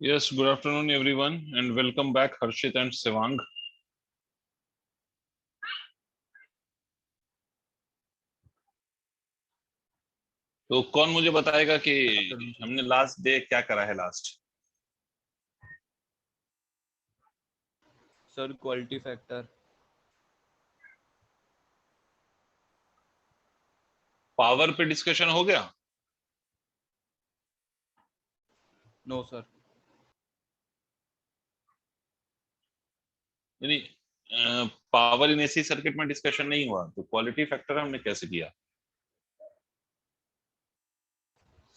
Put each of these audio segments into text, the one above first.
Yes, good afternoon, everyone, and welcome back, Harshit and Sevang. तो कौन मुझे बताएगा कि आफ्टरनून हमने लास्ट डे क्या करा है last? Sir quality factor. Power पे डिस्कशन हो गया? No sir. यानी पावर इन एसी सर्किट में डिस्कशन नहीं हुआ, तो क्वालिटी फैक्टर हमने कैसे किया?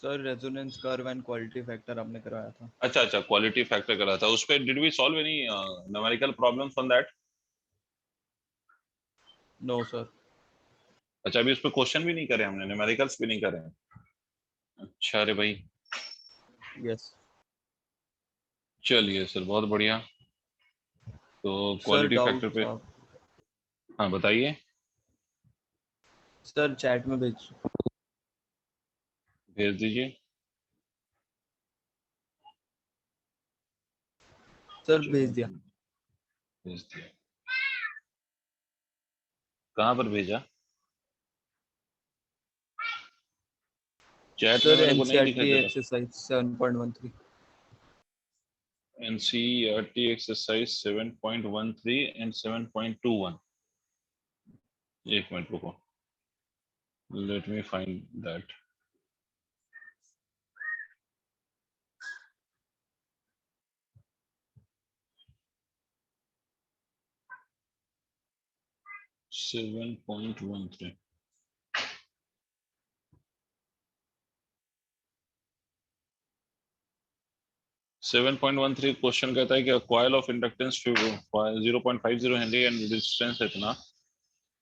Sir resonance curve and quality factor आपने करवाया था। अच्छा अच्छा, क्वालिटी फैक्टर करा था। उस पे did we solve any numerical problems on that? No sir. अच्छा, अभी उस पे क्वेश्चन भी नहीं करे हमने, न्यूमेरिकल्स भी नहीं करे हैं। अच्छा रे भाई, यस चलिए सर, बहुत बढ़िया। तो सर, क्वालिटी डाउट फैक्टर पे, था। हाँ बताइए। सर चैट में भेज। भेज दीजिए। सर भेज चलो, दिया। भेज दिया। कहाँ पर भेजा? चैट में सर मेरे को नहीं दिखाई एनसीईआरटी दे रहा। एक्सरसाइज 7.13। NCERT exercise 7.13 and 7.21। एक मिनट रुको, let me find that. Seven point one three. 7.13 question कहता है कि coil of inductance 0.50 henry and resistance इतना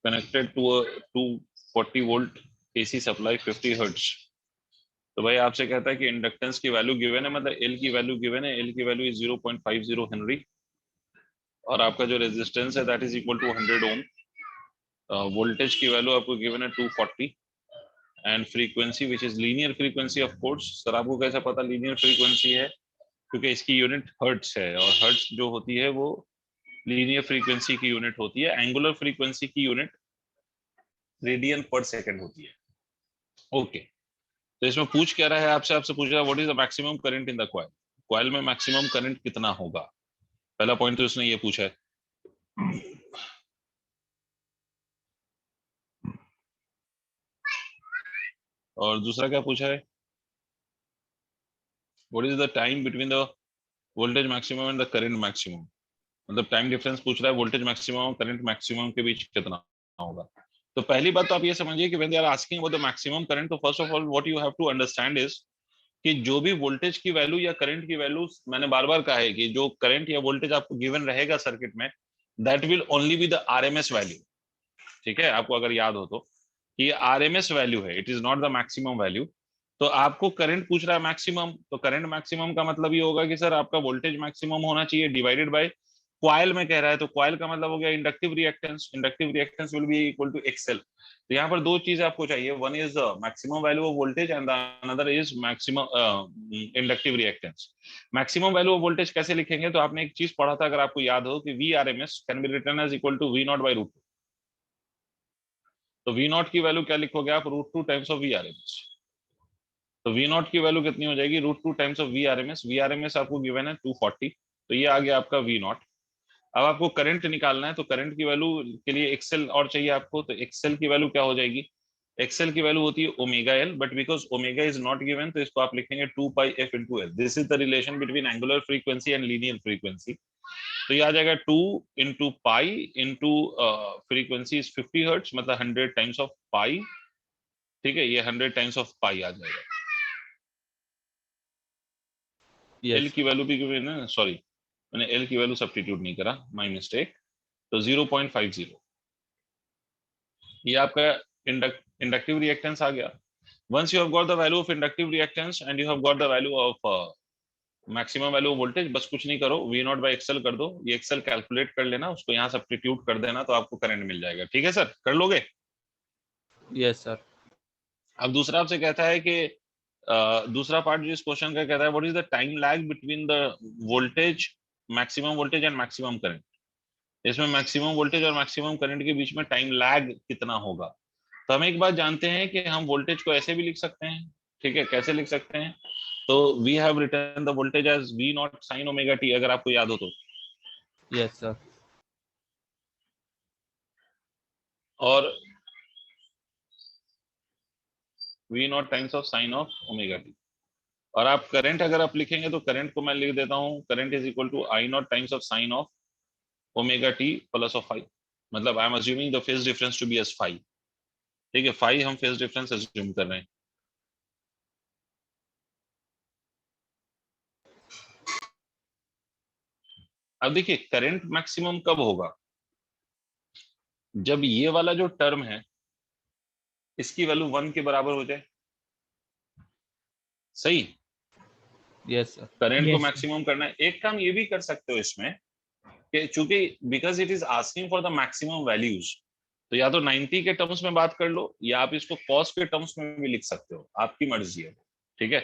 connected to a 240 volt AC supply 50 hertz. तो भाई आपसे कहता है कि इंडक्टेंस की वैल्यू गिवन है, मतलब एल की वैल्यू गिवन है। एल की वैल्यू इज 0.50 हेनरी और आपका जो रेजिस्टेंस है that is equal to 100 ohm. Voltage की वैल्यू आपको गिवन है 240 and frequency which is linear frequency of course. Sir आपको कैसा पता लीनियर फ्रीक्वेंसी है? क्योंकि इसकी यूनिट हर्ट्ज है और हर्ट्ज जो होती है वो लीनियर फ्रीक्वेंसी की यूनिट होती है। एंगुलर फ्रीक्वेंसी की यूनिट रेडियन पर सेकंड होती है। ओके, तो इसमें पूछ क्या रहा है आपसे? आपसे पूछ रहा है what is the maximum current in the coil. Coil में मैक्सिमम करंट कितना होगा? पहला पॉइंट तो उसने ये पूछा है। और दूसरा क्या पूछा है? What is the time between the voltage maximum and the current maximum. मतलब टाइम डिफरेंस पूछ रहा है, वोल्टेज मैक्सिमम और करंट मैक्सिमम के बीच कितना होगा। तो पहली बात तो आप ये समझिए कि when they are asking about the maximum current, तो first of all what you have to understand is कि जो भी वोल्टेज की वैल्यू या करंट की वैल्यू, मैंने बार बार कहा है कि जो करंट या वोल्टेज आपको गिवन रहेगा सर्किट में, that will only be the RMS value. ठीक है, आपको अगर याद हो तो ये आरएमएस वैल्यू है, it is not the maximum value. तो आपको करंट पूछ रहा है मैक्सिमम, तो करंट मैक्सिमम का मतलब ये होगा कि सर आपका वोल्टेज मैक्सिमम होना चाहिए डिवाइडेड बाय क्वाइल में कह रहा है, तो क्वाइल का मतलब हो गया inductive reactance. Inductive reactance will be equal to XL. तो यहाँ पर दो चीज आपको चाहिए, one is maximum value of voltage and another is maximum inductive reactance. Maximum value of voltage कैसे लिखेंगे? तो आपने एक चीज पढ़ा था, अगर आपको याद हो, कि V R M S can be written as equal to V nought by root. तो वी नॉट की वैल्यू क्या लिखोगे आप? √2 times of V R M S. तो वी नॉट की वैल्यू कितनी हो जाएगी? √2 times of V R M S. V R M S आपको गिवन है 240, तो ये आ गया आपका वी नॉट। अब आपको करंट निकालना है, तो करंट की वैल्यू के लिए एक्सेल और चाहिए आपको, तो एक्सेल की वैल्यू क्या हो जाएगी? एक्सेल की वैल्यू होती है omega L, but because omega is not given तो इसको आप लिखेंगे 2 pi f into L. This is the relation between angular frequency and linear frequency. तो ये आ जाएगा 2 into pi into frequency is 50 hertz, मतलब 100 टाइम्स ऑफ पाई। ठीक है, ये 100 टाइम्स ऑफ पाई आ जाएगा। एल यस की वैल्यू भी गिवन है, सॉरी मैंने एल की वैल्यू सब्स्टिट्यूट नहीं करा, माय मिस्टेक। तो 0.50 ये आपका इंडक्टिव रिएक्टेंस आ गया। Once you have got the value of inductive reactance and you have got the value of maximum value of voltage, बस कुछ नहीं करो, वी नॉट बाई एक्सेल कर दो। ये एक्सेल कैलकुलेट कर लेना, उसको यहाँ सब्स्टिट्यूट कर देना, तो आपको करंट मिल जाएगा। ठीक है सर, कर लोगे? Yes sir. अब दूसरा आपसे कहता है कि दूसरा पार्ट जो इस क्वेश्चन का कहता है what is the time lag between the voltage maximum voltage and maximum current. इसमें मैक्सिमम वोल्टेज और मैक्सिमम करंट के बीच में टाइम लैग कितना होगा। तो हम एक बात जानते हैं कि हम वोल्टेज को ऐसे भी लिख सकते हैं, ठीक है, कैसे लिख सकते हैं, तो we have written the voltage as V naught sine omega t, अगर आपको याद हो तो। Yes sir. और V naught times of sine of omega T. और आप करंट अगर आप लिखेंगे तो करंट को मैं लिख देता हूँ, current is equal to I naught times of sine of omega t plus of five. मतलब I am assuming the phase difference to be as five. ठीक है, फाइव हम फेज डिफरेंस अज्यूम कर रहे हैं। अब देखिए करंट मैक्सिमम कब होगा, जब ये वाला जो टर्म है इसकी वैल्यू 1 के बराबर हो जाए। सही, यस सर। करंट को Yes, मैक्सिमम करना है। एक काम ये भी कर सकते हो इसमें कि चूंकि because it is asking for the maximum values, तो या तो 90 के टर्म्स में बात कर लो या आप इसको कॉस के टर्म्स में भी लिख सकते हो, आपकी मर्जी है। ठीक है,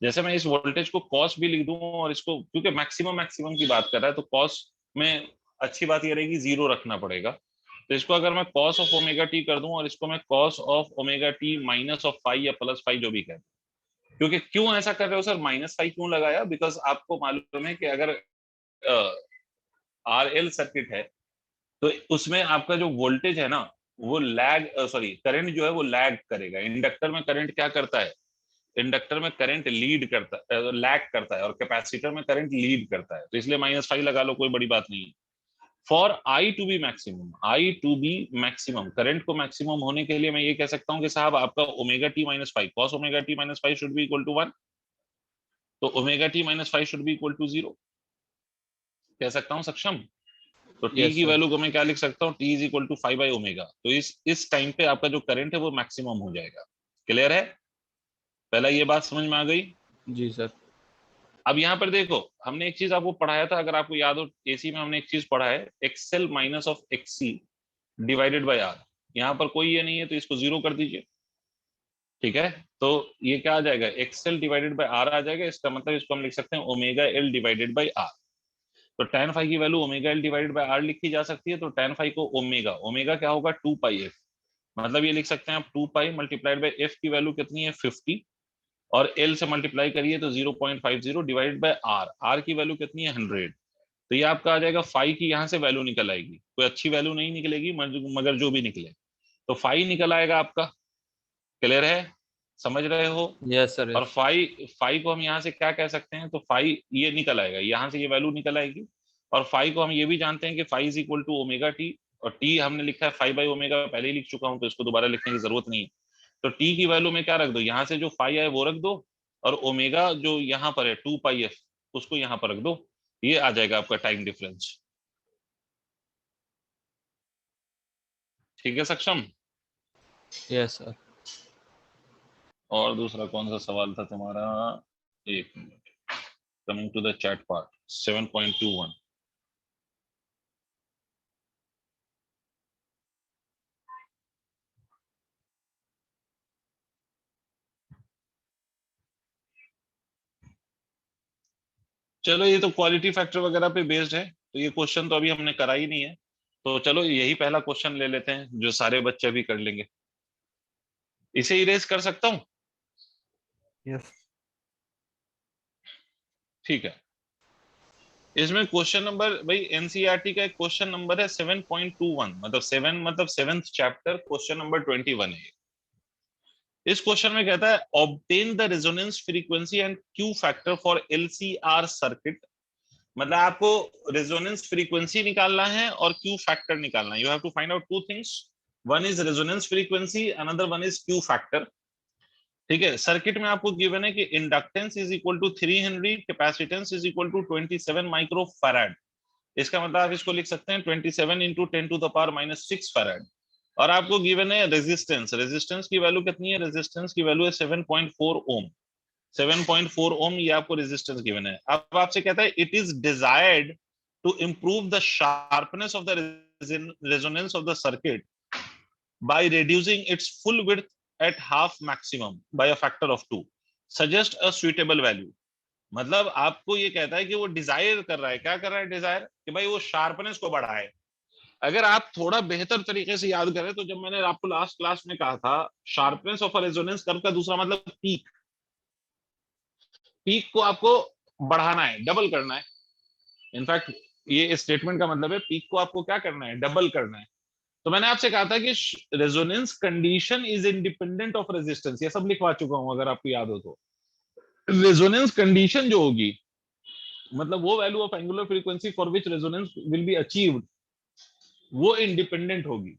जैसे मैं इस वोल्टेज को कॉस भी लिख दूं और इसको, क्योंकि मैक्सिमम मैक्सिमम की बात कर रहा है तो कॉस में अच्छी बात ये रहेगी जीरो रखना पड़ेगा। तो इसको अगर मैं कॉस ऑफ ओमेगा टी कर दूं और इसको मैं cos of omega t minus of five या प्लस फाइव जो भी कहते हैं। क्योंकि क्यों ऐसा कर रहे हो सर, माइनस फाइव क्यों लगाया, बिकॉज आपको मालूम है कि अगर आर एल सर्किट है तो उसमें आपका जो वोल्टेज है ना वो लैग, सॉरी करंट जो है वो लैग करेगा। इंडक्टर में करंट क्या करता है, इंडक्टर में करंट लीड करता है, लैग करता है, और कैपेसिटर में करंट लीड करता है। तो इसलिए माइनस फाइव लगा लो, कोई बड़ी बात नहीं है। For I to be maximum, I to be maximum, current को मैक्सिमम होने के लिए मैं ये कह सकता हूँ कि साहब आपका omega t minus five, cos omega t minus five should be equal to one, तो omega t minus five should be equal to zero. कह सकता हूँ सक्षम। तो टी यस की सर। वैल्यू को मैं क्या लिख सकता हूँ, t is equal to five by omega. तो इस टाइम पे आपका जो करंट है वो मैक्सिमम हो जाएगा। क्लियर है, पहला ये बात समझ में आ गई। जी सर। अब यहाँ पर देखो हमने एक चीज आपको पढ़ाया था, अगर आपको याद हो एसी में हमने एक चीज पढ़ा है, XL minus of XC divided by R. यहाँ पर कोई ये नहीं है तो इसको जीरो कर दीजिए। ठीक है, तो ये क्या आ जाएगा, एक्सएल डिवाइडेड बाय आर आ जाएगा। इसका मतलब इसको हम लिख सकते हैं omega L divided by R. तो tan फाइव की value omega L divided by R लिखी जा सकती है। तो tan फाइव को ओमेगा, ओमेगा क्या होगा 2 पाई एफ, मतलब ये लिख सकते हैं आप 2 पाई मल्टीप्लाइड बाय एफ की वैल्यू कितनी है 50, और एल से मल्टीप्लाई करिए तो 0.50 डिवाइडेड बाय आर, आर की वैल्यू कितनी है 100। तो ये आपका आ जाएगा फाइव की यहाँ से वैल्यू निकल आएगी, कोई अच्छी वैल्यू नहीं निकलेगी मगर जो भी निकले तो फाइव निकल आएगा आपका। क्लियर है, समझ रहे हो। Yes sir. और फाइव फाइव को हम यहाँ से क्या कह सकते हैं, तो फाइव ये निकल आएगा, यहाँ से ये वैल्यू निकल आएगी। और फाइव को हम ये भी जानते हैं कि five is equal to omega T, और टी हमने लिखा है फाइव बाई ओमेगा, पहले ही लिख चुका हूँ तो इसको दोबारा लिखने की जरूरत नहीं है। तो टी की वैल्यू में क्या रख दो, यहाँ से जो फाइव है वो रख दो, और ओमेगा जो यहाँ पर है 2 पाई एफ उसको यहाँ पर रख दो। ये आ जाएगा आपका टाइम डिफरेंस। ठीक है सक्षम। Yes sir. और दूसरा कौन सा सवाल था तुम्हारा, एक मिनट, कमिंग टू द चैट पार्ट 7.21। चलो ये तो क्वालिटी फैक्टर वगैरह पे बेस्ड है, तो ये क्वेश्चन तो अभी हमने करा ही नहीं है। तो चलो यही पहला क्वेश्चन ले लेते हैं जो सारे बच्चे भी कर लेंगे। इसे इरेज कर सकता हूं, yes, ठीक है। इसमें क्वेश्चन नंबर भाई एनसीईआरटी का एक क्वेश्चन नंबर है 7.21, मतलब 7 मतलब 7th चैप्टर क्वेश्चन नंबर 21 है। इस क्वेश्चन में कहता है obtain the resonance frequency and Q factor for LCR circuit. मतलब आपको रेजोनेंस फ्रीक्वेंसी निकालना है और क्यू फैक्टर निकालना है। You have to find out two things, one is resonance frequency, another one is Q factor. ठीक है, सर्किट में आपको गिवन है कि inductance is equal to 3 henry, capacitance is equal to 27 micro farad. इसका मतलब आप इसको लिख सकते हैं 27 into 10 to the power minus 6 farad. और आपको गिवन है रेजिस्टेंस, रेजिस्टेंस की वैल्यू कितनी है, रेजिस्टेंस की वैल्यू है 7.4 ओम, 7.4 ओम ये आपको रेजिस्टेंस गिवन है। अब आपसे कहता है it is desired to improve the sharpness of the resonance of the circuit by reducing its full width at half maximum by a factor of 2। Suggest a suitable value, मतलब आपको ये कहता है कि वो डिजायर कर रहा है, क्या कर रहा है डिजायर, कि भाई वो शार्पनेस को बढ़ाए। अगर आप थोड़ा बेहतर तरीके से याद करें तो जब मैंने आपको लास्ट क्लास में कहा था sharpness of a resonance curve का दूसरा मतलब पीक, पीक को आपको बढ़ाना है, डबल करना है। इनफैक्ट ये स्टेटमेंट का मतलब है पीक को आपको क्या करना है, डबल करना है। तो मैंने आपसे कहा था कि resonance condition is independent of resistance, ये सब लिखवा चुका हूं अगर आपको याद हो तो। रेजोनेंस कंडीशन जो होगी मतलब वो value of angular frequency for which resonance will be achieved, वो इंडिपेंडेंट होगी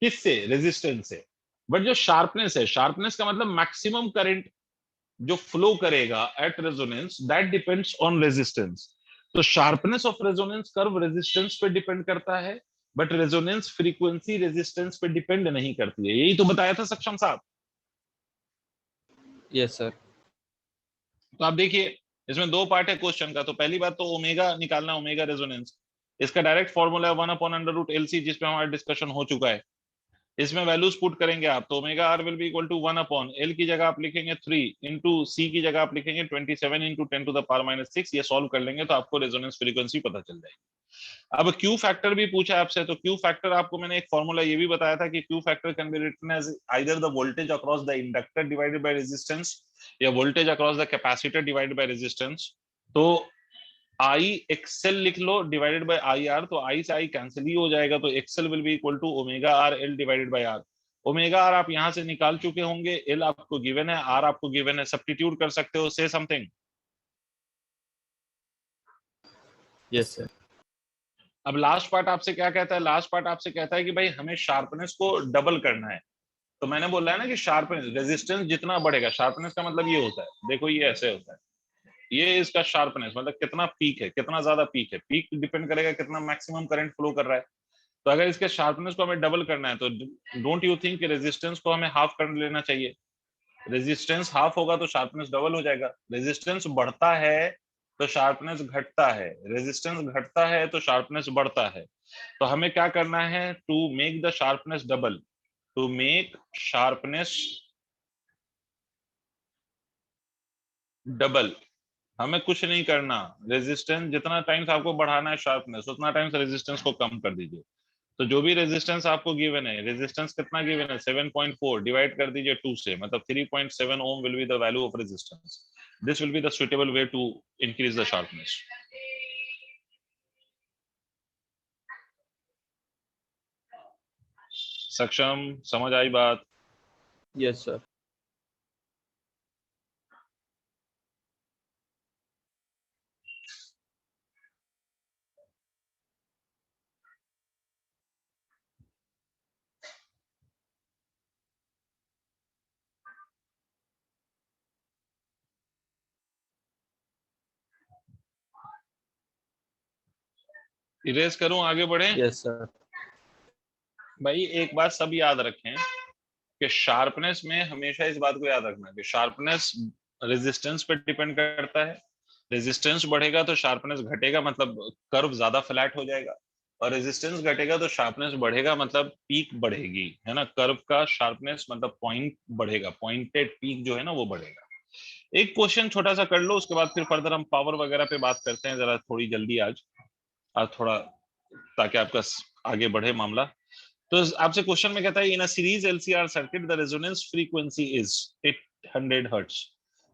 किससे, रेजिस्टेंस से। बट जो शार्पनेस है, शार्पनेस का मतलब मैक्सिमम करंट जो फ्लो करेगा at resonance, that depends on resistance. तो sharpness of resonance curve resistance पे डिपेंड करता है, बट रेजोनेंस फ्रीक्वेंसी रेजिस्टेंस पे डिपेंड नहीं करती है। यही तो बताया था सक्षम साहब। Yes sir. तो आप देखिए इसमें दो पार्ट है क्वेश्चन का। तो पहली बात तो ओमेगा निकालना, ओमेगा रेजोनेंस, इसका डायरेक्ट फॉर्मूला है 1/√LC, जिसपे हमारा डिस्कशन हो चुका है। इसमें वैल्यूज पुट करेंगे आप तो omega R will be equal to 1/L की जगह आप लिखेंगे 3 इंटू सी की जगह आप लिखेंगे 27 इंटू 10⁻⁻⁶। ये सॉल्व कर लेंगे तो आपको रेजोनेंस फ्रीक्वेंसी पता चल जाएगी। अब क्यू फैक्टर भी पूछा आपसे, तो क्यू फैक्टर आपको मैंने एक फॉर्मूला ये भी बताया था कि Q factor can be written as either the voltage across the inductor divided by resistance या voltage across the capacitor divided by resistance. तो आई एक्सएल लिख लो डिवाइडेड बाय आई आर, तो आई से आई कैंसिल ही हो जाएगा, तो XL will be equal to omega R L divided by R. Omega R आप यहां से निकाल चुके होंगे, एल आपको गिवन है, आर आपको गिवन है, सब्स्टिट्यूट कर सकते हो। से समथिंग। Yes sir. अब लास्ट पार्ट आपसे क्या कहता है, लास्ट पार्ट आपसे कहता है कि भाई हमें शार्पनेस को डबल करना है। तो मैंने बोला है ना कि शार्पनेस, रेजिस्टेंस जितना बढ़ेगा, शार्पनेस का मतलब ये होता है, देखो ये ऐसे होता है, ये इसका शार्पनेस मतलब कितना पीक है, कितना ज्यादा पीक है। पीक डिपेंड करेगा कितना मैक्सिमम करंट फ्लो कर रहा है। तो अगर इसके शार्पनेस को हमें डबल करना है तो डोंट यू थिंक कि रेजिस्टेंस को हमें हाफ कर लेना चाहिए। रेजिस्टेंस हाफ होगा तो शार्पनेस डबल हो जाएगा। रेजिस्टेंस बढ़ता है तो शार्पनेस घटता है, रेजिस्टेंस घटता है तो शार्पनेस बढ़ता है। तो हमें क्या करना है, to make the sharpness double, to make sharpness double, हमें कुछ नहीं करना। रेजिस्टेंस जितना टाइम्स आपको बढ़ाना है शार्पनेस, उतना टाइम्स रेजिस्टेंस को कम कर दीजिए। तो जो भी रेजिस्टेंस आपको गिवन है, रेजिस्टेंस कितना गिवन है 7.4, डिवाइड कर दीजिए 2 से, मतलब 3.7 ohm will be the value of resistance. This will be the suitable way to increase the sharpness. Saksham, समझ आई बात? Yes sir. इरेज करूं, आगे बढ़े? Yes sir. भाई एक बात सब याद रखें कि शार्पनेस में हमेशा इस बात को याद रखना कि शार्पनेस रेजिस्टेंस पे डिपेंड करता है। रेजिस्टेंस बढ़ेगा तो शार्पनेस घटेगा, मतलब कर्व ज्यादा फ्लैट हो जाएगा। और रेजिस्टेंस घटेगा तो शार्पनेस बढ़ेगा, मतलब पीक बढ़ेगी, है ना। कर्व का शार्पनेस मतलब पॉइंट बढ़ेगा, पॉइंटेड पीक जो है ना वो बढ़ेगा। एक क्वेश्चन छोटा सा कर लो, उसके बाद फिर फर्दर हम पावर वगैरह पे बात करते हैं, जरा थोड़ी जल्दी आज थोड़ा, ताकि आपका आगे बढ़े मामला। तो आपसे क्वेश्चन में कहता है in a series LCR circuit the resonance frequency is 800 hertz.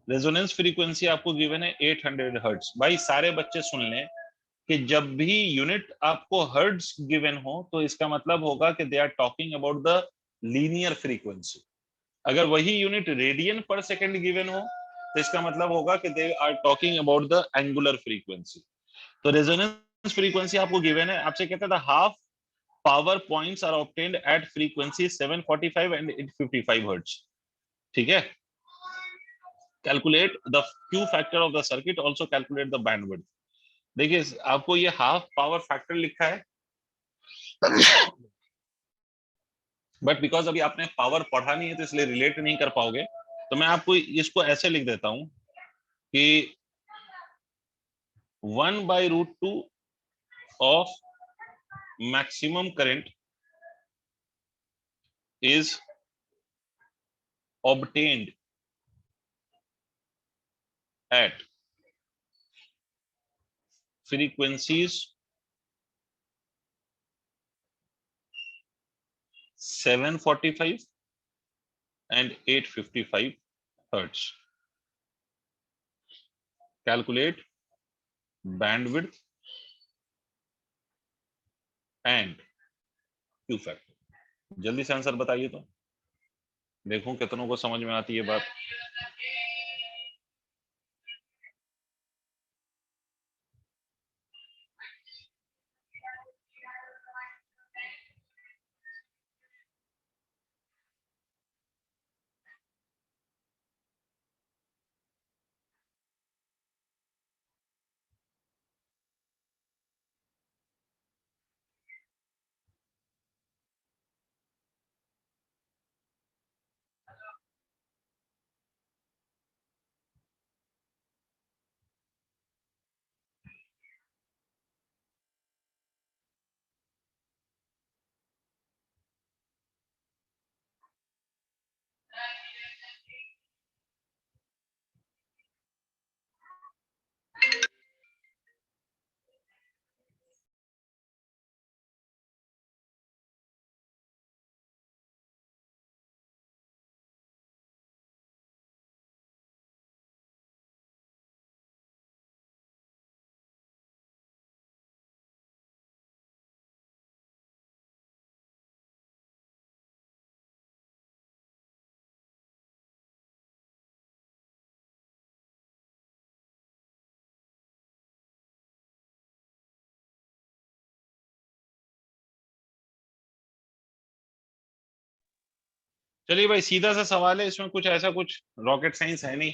Resonance frequency आपको गिवन है 800 हर्ट्ज। भाई सारे बच्चे सुन लें कि जब भी यूनिट आपको हर्ट्ज गिवन हो तो इसका मतलब होगा कि they are talking about the linear frequency. अगर वही unit radian per second given हो तो इसका मतलब होगा कि they are talking about the angular frequency. तो रेजोनेंस फ्रीक्वेंसी आपको गिवन है, आपसे कहता था half power points are obtained at frequency 745 and 855 hertz. ठीक है। Calculate the Q factor of the circuit, also calculate the bandwidth. देखिए आपको ये हाफ पावर फैक्टर लिखा है, बट बिकॉज अभी आपने पावर पढ़ा नहीं है तो इसलिए रिलेट नहीं कर पाओगे। तो मैं आपको इसको ऐसे लिख देता हूं कि 1/√2 of maximum current is obtained at frequencies 745 and 855 hertz. Calculate bandwidth and Q factor. जल्दी से आंसर बताइए तो देखूं कितनों को समझ में आती है बात। चलिए भाई सीधा सा सवाल है, इसमें कुछ ऐसा कुछ रॉकेट साइंस है नहीं।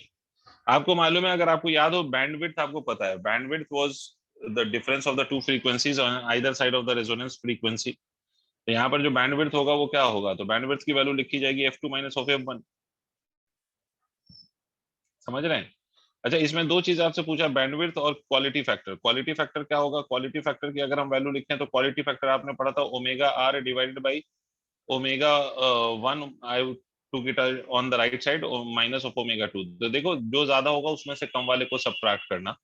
आपको मालूम है, अगर आपको याद हो बैंडविड्थ आपको पता है, bandwidth was the difference of the two frequencies on either side of the resonance frequency. तो यहाँ पर जो बैंडविड्थ होगा वो क्या होगा, तो बैंडविड्थ की वैल्यू लिखी जाएगी f2 माइनस ऑफ f1। समझ रहे हैं? अच्छा, इसमें दो चीज आपसे पूछा, बैंडविड्थ और क्वालिटी फैक्टर। क्वालिटी फैक्टर क्या होगा, क्वालिटी फैक्टर की अगर हम वैल्यू लिखें तो क्वालिटी फैक्टर आपने पढ़ा था omega R divided by omega 1, I took it on the right side, minus of omega 2। तो देखो जो ज्यादा होगा उसमें से कम वाले को सबट्रैक्ट करना।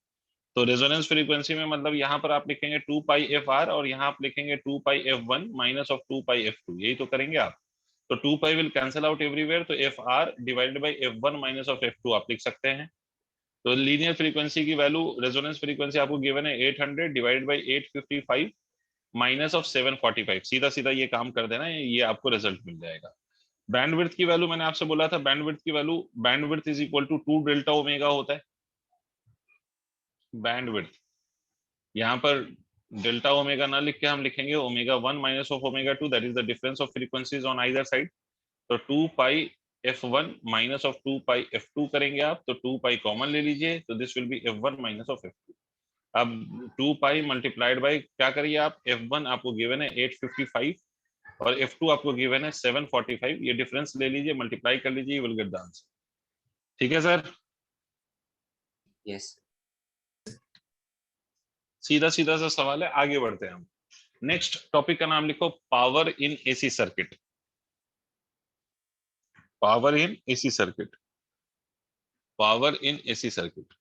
तो रेजोनेंस फ्रीक्वेंसी में मतलब यहाँ पर आप लिखेंगे 2 पाई एफ आर और यहाँ आप लिखेंगे 2 pi f one minus of 2 pi f two, यही तो करेंगे आप। तो 2 pi will cancel out everywhere, तो f r divided by f one minus of f two आप लिख सकते हैं। तो लीनियर फ्रीक्वेंसी की वैल्यू, रेजोनेंस फ्रीक्वेंसी आपको गिवन है 800 डिवाइडेड बाई 855 माइनस ऑफ 745। सीधा सीधा ये काम कर देना, ये आपको रिजल्ट मिल जाएगा। बैंडविड्थ की वैल्यू मैंने आपसे बोला था, बैंडविड्थ की value, bandwidth is equal to 2 delta omega होता है बैंडविड्थ। यहाँ पर डेल्टा ओमेगा ना लिख के हम लिखेंगे omega 1 minus of omega 2, that is the difference of frequencies on either side. तो 2 पाई f1 minus of 2 pi f2 करेंगे आप, तो 2 पाई कॉमन ले लीजिए, तो this will B f1 minus of f2। अब 2 पाई मल्टीप्लाइड बाई क्या करिए आप, f1 आपको गिवन है 855 और f2 आपको गिवन है 745, ये डिफरेंस ले लीजिए, मल्टीप्लाई कर लीजिए, you will get the answer. ठीक है सर? यस। सीधा सीधा सा सवाल है, आगे बढ़ते हैं हम। नेक्स्ट टॉपिक का नाम लिखो, power in AC circuit. Power in AC circuit, power in AC circuit,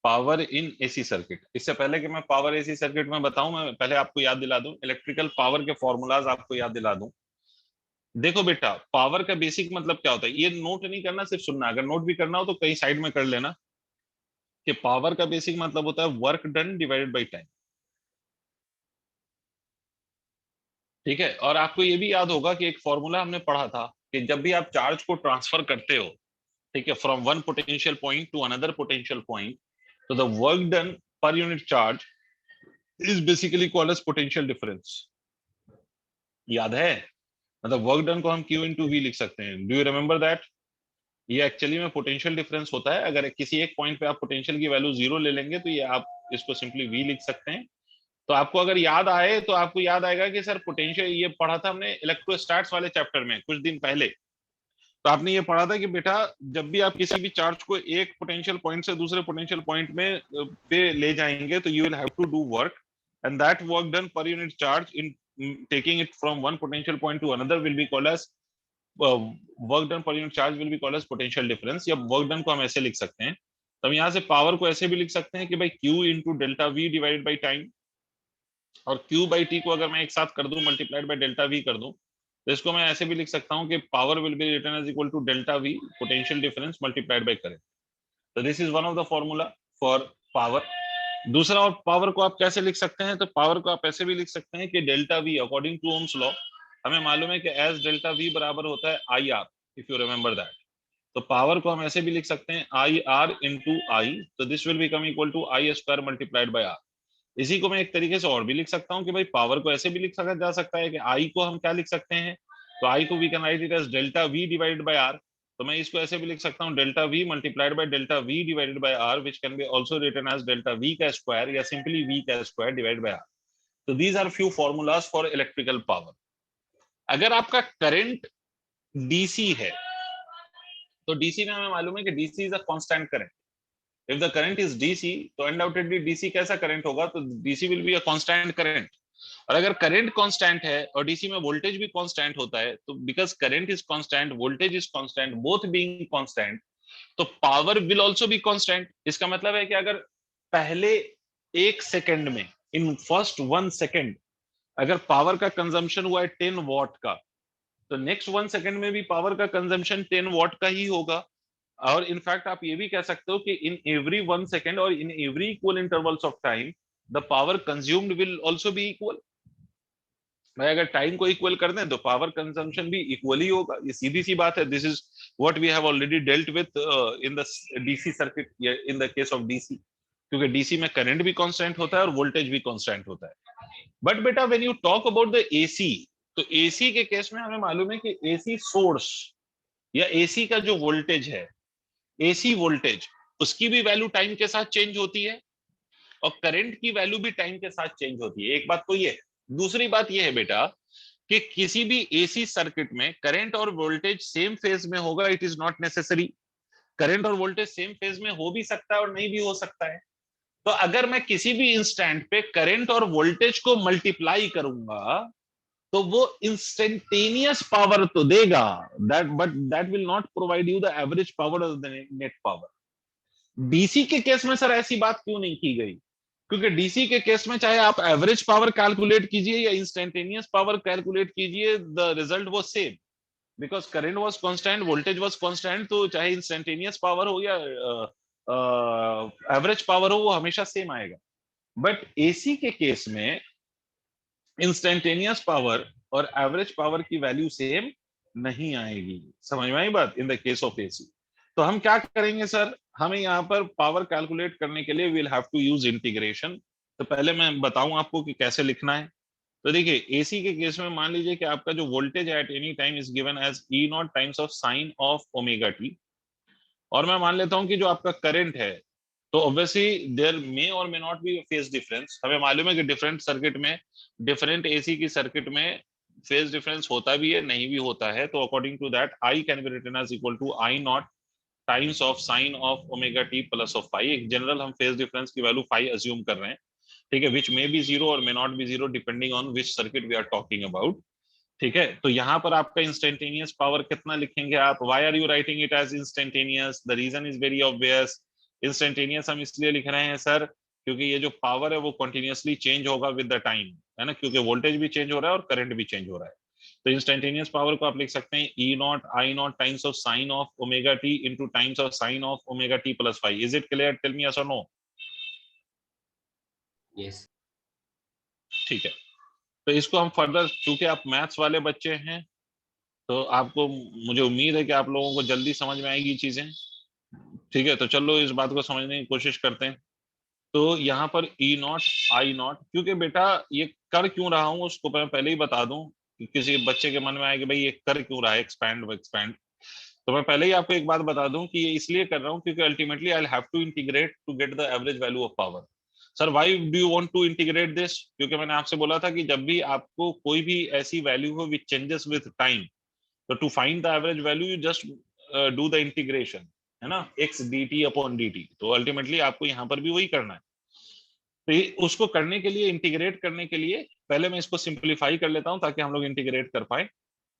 power in AC circuit. इससे पहले कि मैं पावर एसी सर्किट में बताऊं, मैं पहले आपको याद दिला दूं, इलेक्ट्रिकल पावर के फॉर्मूलाज आपको याद दिला दूं। देखो बेटा, पावर का बेसिक मतलब क्या होता है, ये नोट नहीं करना, सिर्फ सुनना। अगर नोट भी करना हो तो कहीं साइड में कर लेना, कि पावर का बेसिक मतलब होता है work done divided by time. ठीक है, और आपको ये भी याद होगा कि एक फॉर्मूला हमने पढ़ा था कि जब भी आप चार्ज को ट्रांसफर करते हो, ठीक है, from one potential point to another potential point, तो the work done per unit charge is basically called as potential difference. याद है? मतलब वर्क डन को हम Q इंटू V लिख सकते हैं। Do you remember that? ये एक्चुअली में पोटेंशियल डिफरेंस होता है। अगर किसी एक पॉइंट पे आप पोटेंशियल की वैल्यू 0 ले लेंगे तो ये आप इसको सिंपली V लिख सकते हैं। तो आपको अगर याद आए तो आपको याद आएगा कि सर पोटेंशियल, ये पढ़ा था हमने इलेक्ट्रोस्टैट्स वाले चैप्टर में कुछ दिन पहले। तो आपने ये पढ़ा था कि बेटा जब भी आप किसी भी चार्ज को एक पोटेंशियल पॉइंट से दूसरे पोटेंशियल पॉइंट में पे ले जाएंगे तो you will have to do work, and that work done per unit charge in taking it from one potential point to another will be called as work done per unit charge will be called as potential difference, या work done को हम ऐसे लिख सकते हैं, तो हम यहाँ से पावर को ऐसे भी लिख सकते हैं कि भाई Q into delta V divided by time, और Q बाई टी को अगर मैं एक साथ कर दूं मल्टीप्लाइड बाई डेल्टा वी कर दूं, तो इसको मैं ऐसे भी लिख सकता हूं कि power will be written as equal to delta V potential difference multiplied by current. तो this is one of the formula for power. दूसरा, और पावर को आप कैसे लिख सकते हैं, तो पावर को आप ऐसे भी लिख सकते हैं कि delta V according to Ohm's law हमें मालूम है कि एज डेल्टा वी बराबर होता है I R, if you remember that. तो पावर को हम ऐसे भी लिख सकते हैं आई आर इंटू आई, तो this will become equal to I square multiplied by R. इसी को मैं एक तरीके से और भी लिख सकता हूं कि भाई पावर को ऐसे भी लिख सका जा सकता है कि आई को हम क्या लिख सकते हैं, तो आई को we can write it as delta V divided by R, तो मैं इसको ऐसे भी लिख सकता हूं delta V multiplied by delta V divided by R, which can be also written as delta V का स्क्वायर या सिंपली वी का स्क्वायर डिवाइडेड बाय आर। तो these are few formulas for electrical power. अगर आपका current DC है, तो DC में हमें मालूम है कि DC is a constant current. If the current is DC, तो undoubtedly DC कैसा करंट होगा, तो DC will be a constant current। और अगर करंट कांस्टेंट है और डीसी में वोल्टेज भी कांस्टेंट होता है, तो because current is constant, voltage is constant, both being constant, तो power will also be constant. इसका मतलब है कि अगर पहले 1 सेकंड में, इन फर्स्ट 1 सेकंड, अगर पावर का कंजम्पशन हुआ है 10 वॉट का, तो नेक्स्ट 1 सेकंड में भी पावर का कंजम्पशन 10 वॉट का ही होगा। और इनफैक्ट आप ये भी कह सकते हो कि इन एवरी 1 सेकंड और in every equal intervals of time the power consumed will also B equal. भाई अगर टाइम को इक्वल कर दें तो पावर कंजम्पशन भी इक्वली होगा, ये सीधी सी बात है। This is what we have already dealt with in the DC circuit, in the case of DC, क्योंकि डीसी में करंट भी कांस्टेंट होता है और वोल्टेज भी कांस्टेंट होता है। बट बेटा when you talk about the AC, तो एसी के केस में हमें मालूम है कि एसी सोर्स या एसी का जो वोल्टेज है, एसी वोल्टेज, उसकी भी वैल्यू टाइम के साथ चेंज होती है और करंट की वैल्यू भी टाइम के साथ चेंज होती है। एक बात तो ये है। दूसरी बात ये है बेटा कि किसी भी एसी सर्किट में करंट और वोल्टेज सेम फेज में होगा, it is not necessary. Current और वोल्टेज सेम फेज में हो भी सकता है और नहीं भी हो सकता है। तो अगर मैं किसी भी इंस्टेंट पे करंट और वोल्टेज को मल्टीप्लाई करूंगा तो वो इंस्टेंटेनियस पावर तो देगा, but that will not provide you the average power of the net power. DC के केस में सर ऐसी बात क्यों नहीं की गई, क्योंकि डीसी के केस में चाहे आप एवरेज पावर कैलकुलेट कीजिए या इंस्टेंटेनियस पावर कैलकुलेट कीजिए, the result was same, because current was constant, voltage was constant, तो चाहे इंस्टेंटेनियस पावर हो या एवरेज पावर हो, वो हमेशा सेम आएगा। बट एसी के केस में इंस्टेंटेनियस पावर और एवरेज पावर की वैल्यू सेम नहीं आएगी। समझ में आई बात? इन द केस ऑफ एसी। तो हम क्या करेंगे सर, हमें यहाँ पर पावर कैलकुलेट करने के लिए we'll have to use integration. तो पहले मैं बताऊं आपको कि कैसे लिखना है। तो देखिए एसी के केस में मान लीजिए कि आपका जो वोल्टेज है at any time is given as E naught times of sine of omega T, और मैं मान लेता हूं कि जो आपका करंट है, तो ऑब्वियसली देयर मे और may not be phase difference. हमें मालूम है कि डिफरेंट सर्किट में, डिफरेंट एसी की सर्किट में फेज डिफरेंस होता भी है, नहीं भी होता है। तो according to that I can be written as equal to I naught times of sine of omega t plus of phi. एक जनरल हम फेज डिफरेंस की वैल्यू फाई अज्यूम कर रहे हैं, ठीक है, विच मे बी जीरो और may not be zero depending on which circuit we are talking about. ठीक है, तो यहाँ पर आपका इंस्टेंटेनियस पावर कितना लिखेंगे आप? Why are you writing it as instantaneous? The reason is very obvious. Instantaneous हम इसलिए लिख रहे हैं सर क्योंकि ये जो पावर है वो कंटिन्यूअसली चेंज होगा विद द टाइम, है ना, क्योंकि वोल्टेज भी चेंज हो रहा है और करंट भी चेंज हो रहा है। तो इंस्टेंटेनियस पावर को आप लिख सकते हैं E naught I naught times of sine of omega t into times of sine of omega t plus phi. Is it clear? Tell me yes or no. Yes. ठीक है, तो इसको हम फर्दर, चूंकि आप मैथ्स वाले बच्चे हैं तो आपको, मुझे उम्मीद है कि आप लोगों को जल्दी समझ में आएगी चीजें। ठीक है, तो चलो इस बात को समझने की कोशिश करते हैं। तो यहाँ पर ई नॉट आई नॉट, क्योंकि बेटा ये कर क्यों रहा हूँ उसको मैं पहले ही बता दूं कि किसी बच्चे के मन में आए कि भाई ये कर क्यों रहा है एक्सपैंड एक्सपैंड। तो मैं पहले ही आपको एक बात बता दूं कि ये इसलिए कर रहा हूँ क्योंकि ultimately I will have to integrate to get the average value of power. Sir why do you want to integrate this? क्योंकि मैंने आपसे बोला था कि जब भी आपको कोई भी ऐसी वैल्यू हो विच चेंजेस विद टाइम, तो to find the average value you just do the integration, है ना, x dt अपॉन dt। तो अल्टीमेटली आपको यहाँ पर भी वही करना है। तो उसको करने के लिए, इंटीग्रेट करने के लिए, पहले मैं इसको सिंप्लीफाई कर लेता हूं ताकि हम लोग इंटीग्रेट कर पाए।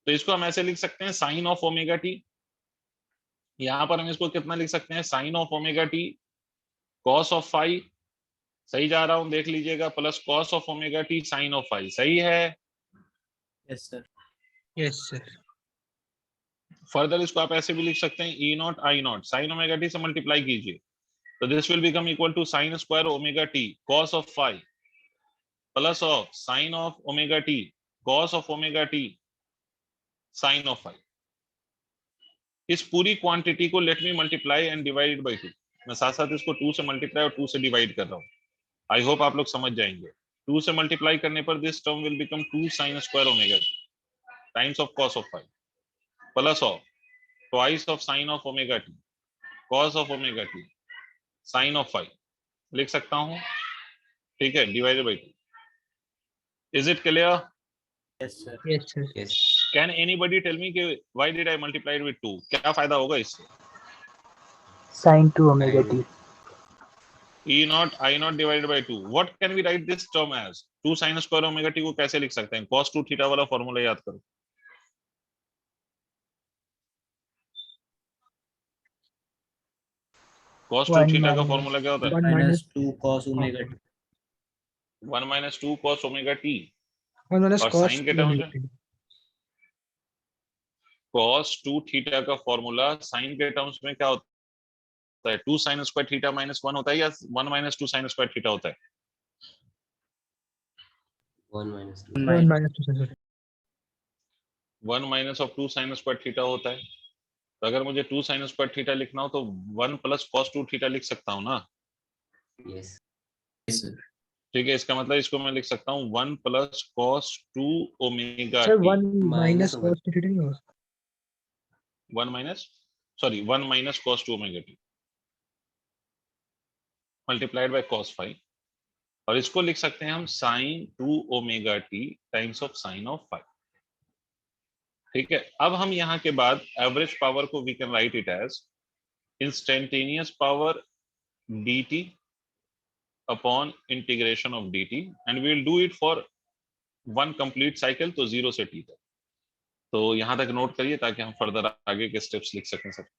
तो इसको हम ऐसे लिख सकते हैं साइन ऑफ ओमेगा टी। यहां पर हम इसको कितना लिख सकते हैं, sine of omega t cos of phi, सही जा रहा हूं देख लीजिएगा, plus cos of omega t sine of phi, सही है। Yes sir. Yes sir. Further इसको आप ऐसे भी लिख सकते हैं E naught I naught sine omega t से मल्टीप्लाई कीजिए, तो this will become equal to sine square omega t cos of phi plus of sine of omega t cos of omega t sine of phi. इस पूरी quantity को let me multiply and divide by 2। मैं साथ साथ इसको 2 से multiply और 2 से डिवाइड कर रहा हूँ। आई होप आप लोग समझ जाएंगे। 2 से मल्टीप्लाई करने पर this term will become 2 sine square omega times of cos of phi plus of twice of sine of omega t cos of omega t sine of phi, लिख सकता हूँ, ठीक है, divided by 2। Is it clear? Yes sir. Yes sir. Yes. Can anybody tell me कि why did I multiply with 2? क्या फायदा होगा इससे? Sin 2 omega t. E naught I naught divided by 2. What can we write this term as? 2 sin square omega t को कैसे लिख सकते हैं? cos 2 थीटा वाला फॉर्मूला याद करो। cos 2 One थीटा का minus- फॉर्मूला क्या होता है? -2 cos omega t। 1 minus 2 cos omega t। 1 minus और cos sin के टर्म्स omega में t। cos 2 थीटा का फॉर्मूला sin के टर्म्स में क्या होता है? 2 sin स्क्वायर थीटा माइनस 1 होता है या 1 minus 2 sin स्क्वायर थीटा होता है? 1 minus 2. 1 minus 2 sin 1 minus of 2 sin square theta होता है। तो अगर मुझे 2 sin स्क्वायर थीटा लिखना हो तो 1 plus cos 2 थीटा लिख सकता हूँ ना? Yes. ठीक है, इसका मतलब इसको मैं लिख सकता हूँ 1 plus cos 2 omega sir t। 1 minus Minus cos theta नहीं होगा? 1 minus cos 2 omega t multiplied by cos 5, और इसको लिख सकते हैं हम sin 2 omega t times of sin of 5। ठीक है, अब हम यहाँ के बाद एवरेज पावर को we can write it as instantaneous power dt upon integration of dt and we will do it for 1 complete cycle, तो 0 से t तक। तो यहाँ तक नोट करिए ताकि हम फर्दर आगे के स्टेप्स लिख सकें सर।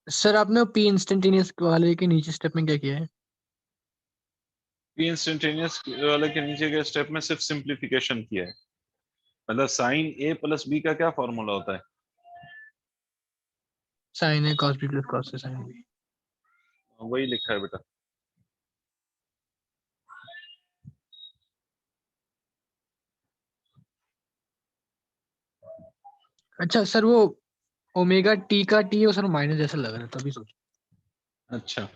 सर आपने पी इंस्टेंटेनियस वाले के नीचे स्टेप में क्या किया है? p इंस्टेंटेनियस वाले के नीचे के स्टेप में सिर्फ सिंप्लीफिकेशन किया है। मतलब sin a प्लस b का क्या फॉर्मूला होता है? sin a cos b plus cos a sin b। वही लिखा है बेटा। अच्छा सर वो ओमेगा टी का टी है सर माइनस जैसा लग रहा है तभी सोच। अच्छा,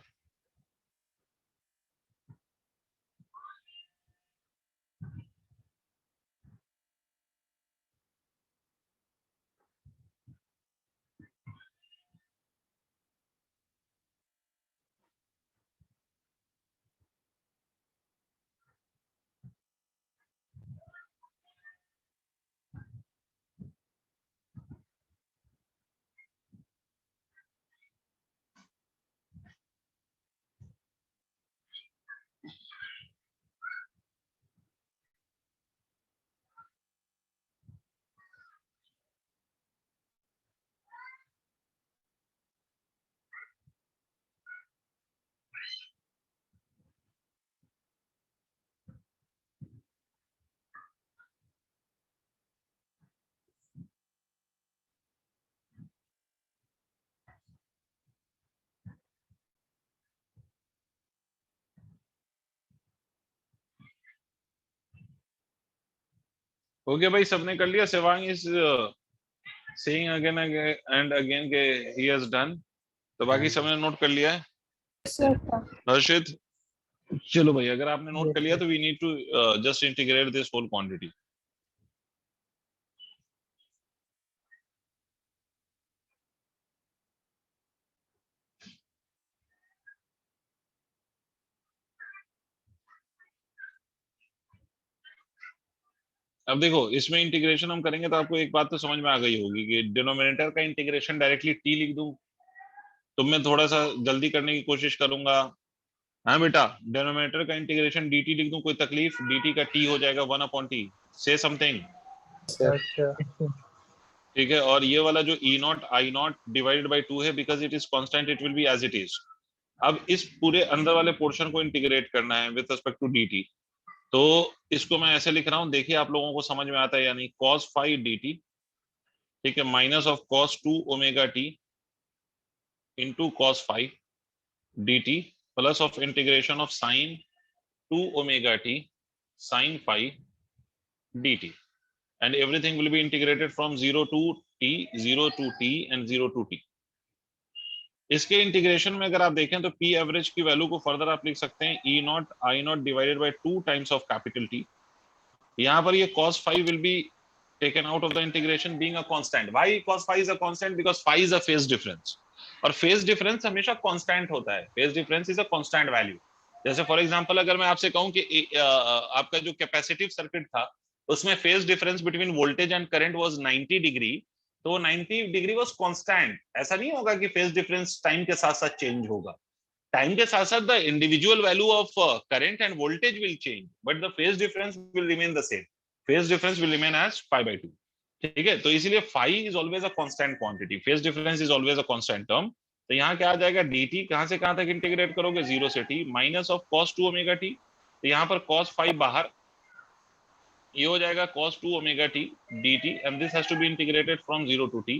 हो गया भाई, सबने कर लिया? Shivang is saying again and again के ही हैज डन, तो बाकी सबने नोट कर लिया है? हर्षित, चलो भाई, अगर आपने नोट Yes, कर लिया sir. तो we need to just integrate this whole quantity. अब देखो, इसमें इंटीग्रेशन हम करेंगे तो आपको एक बात तो समझ में आ गई होगी कि डिनोमिनेटर का इंटीग्रेशन डायरेक्टली टी लिख दूं तो मैं थोड़ा सा जल्दी करने की कोशिश करूंगा। हाँ बेटा, डिनोमिनेटर का इंटीग्रेशन dt लिख दूं, कोई तकलीफ? dt का t हो जाएगा 1/t। से समथिंग, Yes, sir. ठीक है। और ये वाला जो e naught i naught divided by 2 है, because it is constant, it will be as it is. अब इस पूरे अंदर वाले पोर्शन को इंटीग्रेट करना है विद रिस्पेक्ट टू dt, तो इसको मैं ऐसे लिख रहा हूं, देखिए आप लोगों को समझ में आता है यानी cos phi dt, ठीक है, minus of cos 2 omega t into cos phi dt plus of integration of sin 2 omega t sin phi dt, and everything will be integrated from 0 to t, 0 to t and 0 to t। इसके integration में अगर आप देखें तो p average की value को further आप लिख सकते हैं e naught i naught divided bye 2 times of capital T। यहाँ पर ये cos phi will be taken out of the integration being a constant। why cos phi is a constant? because phi is a phase difference, और phase difference हमेशा constant होता है। phase difference is a constant value। जैसे for example अगर मैं आपसे कहूं कि आपका जो कैपेसिटिव सर्किट था उसमें phase difference between voltage and current was 90 degree, तो 90 डिग्री वाज कांस्टेंट। ऐसा नहीं होगा कि फेज डिफरेंस टाइम के साथ साथ चेंज होगा। टाइम के साथ साथ the individual value of current and voltage will change, but the phase difference will remain the same. Phase difference will remain as π/2। ठीक है, तो इसीलिए phi is always a constant quantity, phase difference is always a constant term. तो यहाँ क्या आ जाएगा, dt कहां से कहां तक इंटीग्रेट करोगे, 0 से t minus of cos 2 omega t, तो यहाँ पर cos phi बाहर, ये हो जाएगा cos 2 omega t dt, and this has to be integrated from 0 to t,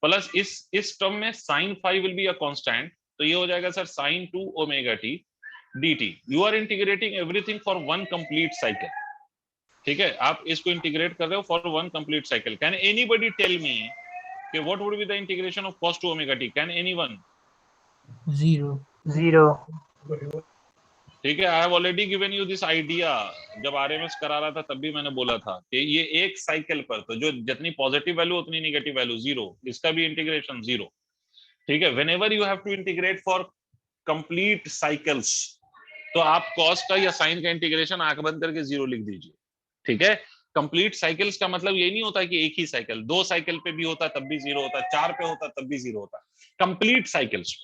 plus इस टर्म में sin phi will be a constant, तो ये हो जाएगा sir sin 2 omega t dt। You are integrating everything for one complete cycle. ठीक है, आप इसको इंटीग्रेट कर रहे हो for one complete cycle. Can anybody tell me कि what would be the integration of cos 2 omega t? Can anyone? 0. 0. ठीक है, I have already given you this idea. जब आरएमएस करा रहा था तब भी मैंने बोला था कि ये एक साइकिल पर तो जो जितनी पॉजिटिव वैल्यू उतनी नेगेटिव वैल्यू 0, इसका भी इंटीग्रेशन 0। ठीक है, whenever you have to integrate for complete cycles, तो आप कॉस का या साइन का इंटीग्रेशन आंख बंद करके 0 लिख दीजिए। ठीक है, कंप्लीट साइकिल्स का मतलब ये नहीं होता कि एक ही साइकिल, 2 साइकिल पे भी होता तब भी 0 होता, 4 पे होता तब भी 0 होता। कंप्लीट साइकिल्स,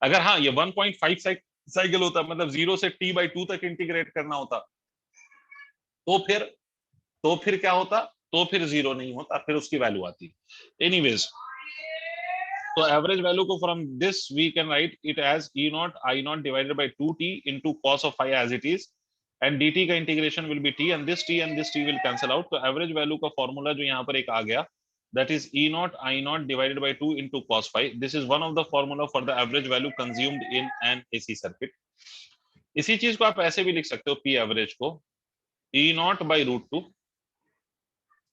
अगर हाँ ये 1.5 साइकिल होता, मतलब 0 से t/2 तक इंटीग्रेट करना होता, तो फिर क्या होता, तो फिर 0 नहीं होता, फिर उसकी वैल्यू आती। एनीवेज, तो एवरेज वैल्यू को from this we can write it as e naught i naught divided by 2t into cos of phi as it is, and dt का integration will be t, and this t will cancel out. तो average value का formula जो यहाँ पर एक आ गया, that is e naught I naught divided by 2 into cos phi। This is one of the formula for the average value consumed in an AC circuit। इसी चीज को आप ऐसे भी लिख सकते हो, p average को e naught by root 2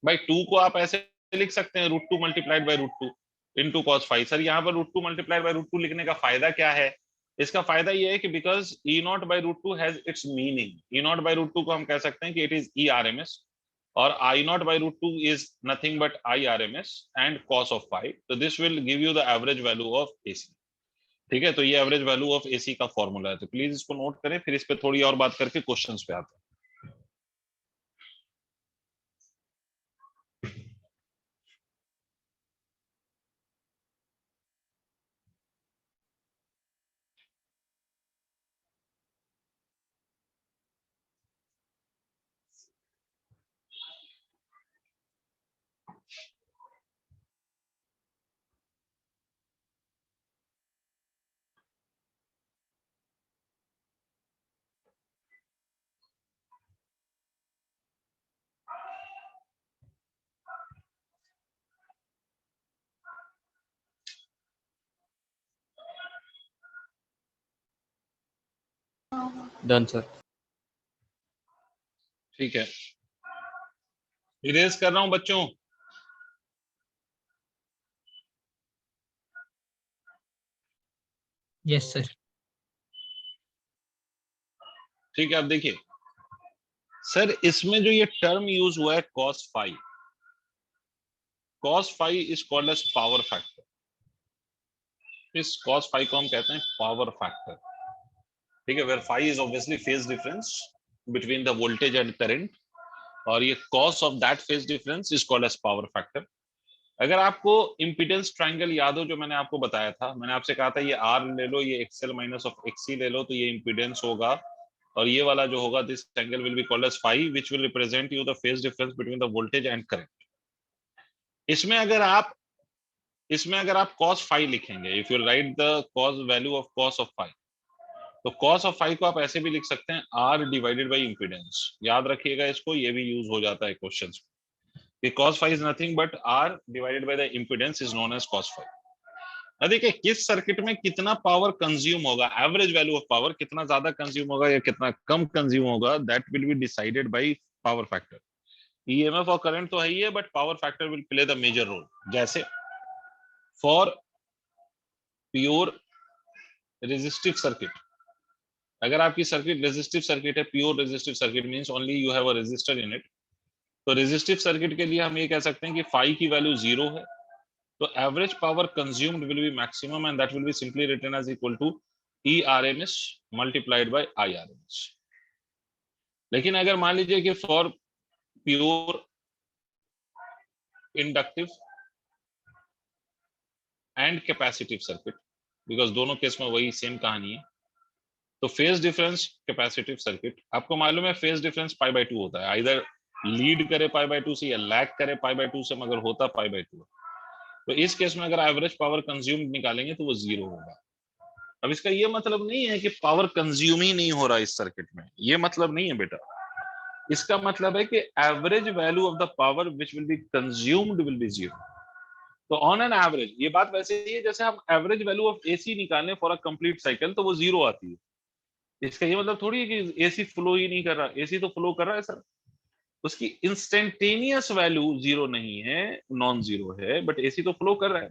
by 2 को आप ऐसे लिख सकते हैं root 2 multiplied by root 2 into cos phi। Sir यहाँ पर root 2 multiplied by root 2 लिखने का फायदा क्या है? इसका फायदा ये है कि because e naught by root 2 has its meaning। e naught by root 2 को हम कह सकते हैं कि it is e RMS, और I naught by root 2 is nothing but I RMS and cos of phi। तो this will give you the average value of AC। ठीक है, तो ये एवरेज वैल्यू ऑफ AC का फॉर्मूला है, तो please इसको नोट करें, फिर इस पे थोड़ी और बात करके क्वेश्चंस पे आते हैं। Done sir. ठीक है, इरेज कर रहा हूं बच्चों। Yes sir. ठीक है, अब देखिए सर, इसमें जो ये टर्म यूज हुआ है cos phi, cos phi is called as power factor. इस cos phi को हम कहते हैं पावर फैक्टर। ठीक है, where phi is obviously phase difference between the voltage and current, और ये cos of that phase difference is called as power factor. अगर आपको इंपीडेंस ट्रायंगल याद हो जो मैंने आपको बताया था, मैंने आपसे कहा था ये R ले लो, ये XL माइनस ऑफ XC ले लो, तो ये इंपीडेंस होगा, और ये वाला जो होगा this angle will be called as phi, which will represent you the phase difference between the voltage and current. इसमें अगर आप cos phi लिखेंगे, if you write the cos value of cos of phi, तो cos of phi को आप ऐसे भी लिख सकते हैं R डिवाइडेड बाय इंपीडेंस। याद रखिएगा इसको, ये भी यूज हो जाता है क्वेश्चंस में। cos phi is nothing but R divided by the impedance is known as cos phi। अब देखिए किस सर्किट में कितना पावर कंज्यूम होगा, एवरेज वैल्यू ऑफ पावर कितना ज्यादा कंज्यूम होगा या कितना कम कंज्यूम होगा, that will be decided by power factor. EMF और करंट तो है ही है, but power factor will play the major role. जैसे फॉर प्योर रेजिस्टिव सर्किट, अगर आपकी सर्किट रेजिस्टिव सर्किट है, pure resistive circuit means only you have a resistor in it, तो रेजिस्टिव सर्किट के लिए हम ये कह सकते हैं कि फाई की वैल्यू 0 है, तो average power consumed will be maximum, and that will be simply written as equal to ERMS multiplied by IRMS। लेकिन अगर मान लीजिए कि for pure inductive and capacitive circuit, because दोनों केस में वही सेम कहानी है, तो फेज डिफरेंस कैपेसिटिव सर्किट, आपको मालूम है फेज डिफरेंस पाई बाय 2 होता है, आइदर लीड करे पाई बाय 2 से या लैग करे पाई बाय 2 से, मगर होता पाई बाय 2। तो इस केस में अगर एवरेज पावर कंज्यूम्ड निकालेंगे तो वो 0 होगा। अब इसका ये मतलब नहीं है कि पावर कंज्यूम ही नहीं हो रहा इस सर्किट में, ये मतलब नहीं है बेटा। इसका मतलब है कि average value of the power which will be consumed will be 0। तो ऑन एन एवरेज, ये बात वैसे ही है जैसे हम एवरेज वैल्यू ऑफ एसी निकालें फॉर अ कंप्लीट साइकिल, तो वो 0 आती है। इसका ये मतलब थोड़ी है कि एसी फ्लो ही नहीं कर रहा, एसी तो फ्लो कर रहा है सर, उसकी इंस्टेंटेनियस वैल्यू 0 नहीं है, नॉन 0 है, बट एसी तो फ्लो कर रहा है।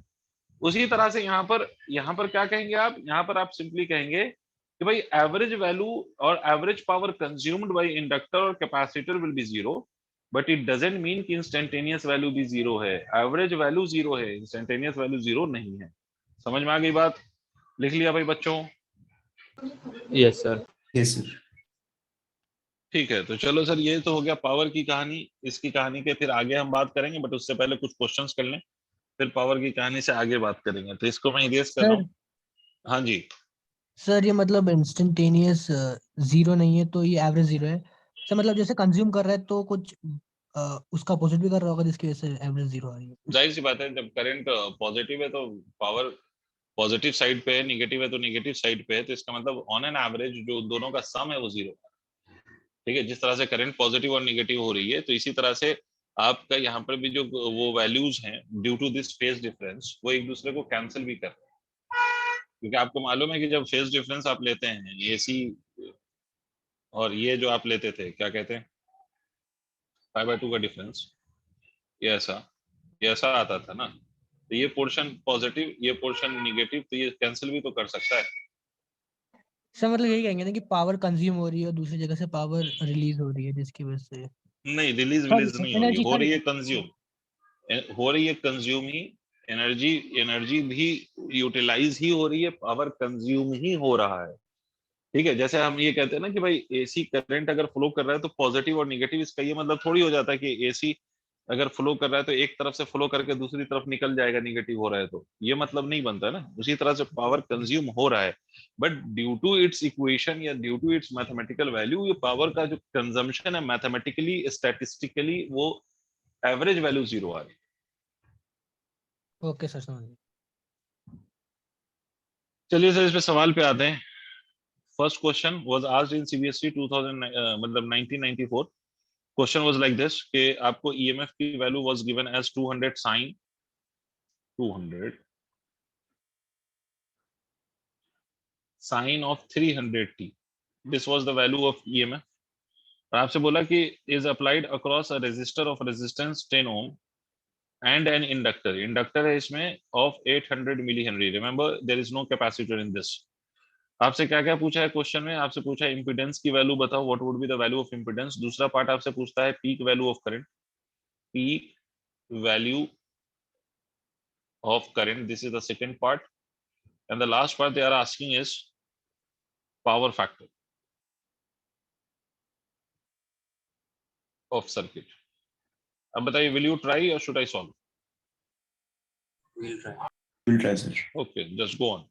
उसी तरह से यहाँ पर क्या कहेंगे आप, यहाँ पर आप सिंपली कहेंगे कि भाई एवरेज वैल्यू और average power consumed by inductor और capacitor will be 0, but it doesn't mean कि इंस्टेंटेनियस वैल्यू भी 0 है। एवरेज वैल्यू 0 है, इंस्टेंटेनियस वैल्यू 0 नहीं है। समझ में आ गई बात? लिख लिया भाई बच्चों? Yes sir. Yes, sir. ठीक है, तो चलो सर, ये तो हो गया पावर की कहानी। इसकी कहानी के फिर आगे हम बात करेंगे, बट उससे पहले कुछ क्वेश्चंस कर लें, फिर पावर की कहानी से आगे बात करेंगे। तो इसको मैं इरेज कर रहा सर हूँ। हाँ जी। सर ये मतलब इंस्टेंटेनियस जीरो नहीं है तो ये एवरेज जीरो है सर, मतलब जैसे कंज्यूम कर रहा है तो कुछ उसका अपोजिट भी कर रहा होगा जिसकी वजह से एवरेज जीरो आ रही है। जाहिर सी बात है, जब करंट पॉजिटिव है तो पावर पॉजिटिव साइड पे है, निगेटिव है तो निगेटिव साइड पे है, तो इसका मतलब ऑन एन एवरेज जो दोनों का सम है वो 0। ठीक है, जिस तरह से करंट पॉजिटिव और निगेटिव हो रही है, तो इसी तरह से आपका यहाँ पर भी जो वो वैल्यूज हैं due to this phase difference, वो एक दूसरे को कैंसिल भी कर रहे हैं। क्योंकि आपको मालूम है कि जब फेज डिफरेंस आप लेते हैं एसी, और ये जो आप लेते थे क्या कहते हैं, पाई बाय 2 का डिफरेंस, ये ऐसा आता था ना, तो ये पोर्शन पॉजिटिव, ये पोर्शन निगेटिव, तो ये कैंसिल भी तो कर सकता है। सर मतलब यही कहेंगे ना कि पावर कंज्यूम हो रही है और दूसरी जगह से पावर रिलीज हो रही है जिसकी वजह से नहीं, रिलीज सॉरी विलीज नहीं हो रही है, एनर्जी हो सॉरी रही है कंज्यूम, हो रही है कंज्यूम ही। एनर्जी एनर्जी भी यूटिलाइज ही हो रही है, पावर कंज्यूम ही हो रहा है। ठीक है, जैसे हम ये कहते हैं ना कि भाई एसी करंट अगर फ्लो कर रहा है तो पॉजिटिव और निगेटिव, इसका ये मतलब थोड़ी हो जाता है कि एसी अगर फ्लो कर रहा है तो एक तरफ से फ्लो करके दूसरी तरफ निकल जाएगा, निगेटिव हो रहा है, तो ये मतलब नहीं बनता ना। उसी तरह से पावर कंज्यूम हो रहा है, but due to its equation या due to its mathematical value, ये पावर का जो कंजम्पशन है मैथमेटिकली स्टैटिस्टिकली वो एवरेज वैल्यू 0 आ रही है। ओके सर समझ गए। चलिए सर, इस पे सवाल पे आते हैं। First question was asked in CBSE 2000 मतलब 1994। क्वेश्चन वाज लाइक दिस कि आपको ईएमएफ की value was given as 200 sin 200 sin of 300t। This was the value of EMF और आपसे बोला कि is applied across a resistor of resistance 10 ohm and an inductor, inductor है इसमें of 800 millihenry, remember there is no capacitor in this. आपसे क्या क्या पूछा है क्वेश्चन में, आपसे पूछा है इम्पीडेंस की वैल्यू बताओ, what would be the value of impedance. दूसरा पार्ट आपसे पूछता है peak value of current, peak value of current, this is the second part, and the last part they are asking is power factor of circuit. अब बताइए, will you try और should I solve? We'll try. We'll try, sir. Okay, just go on.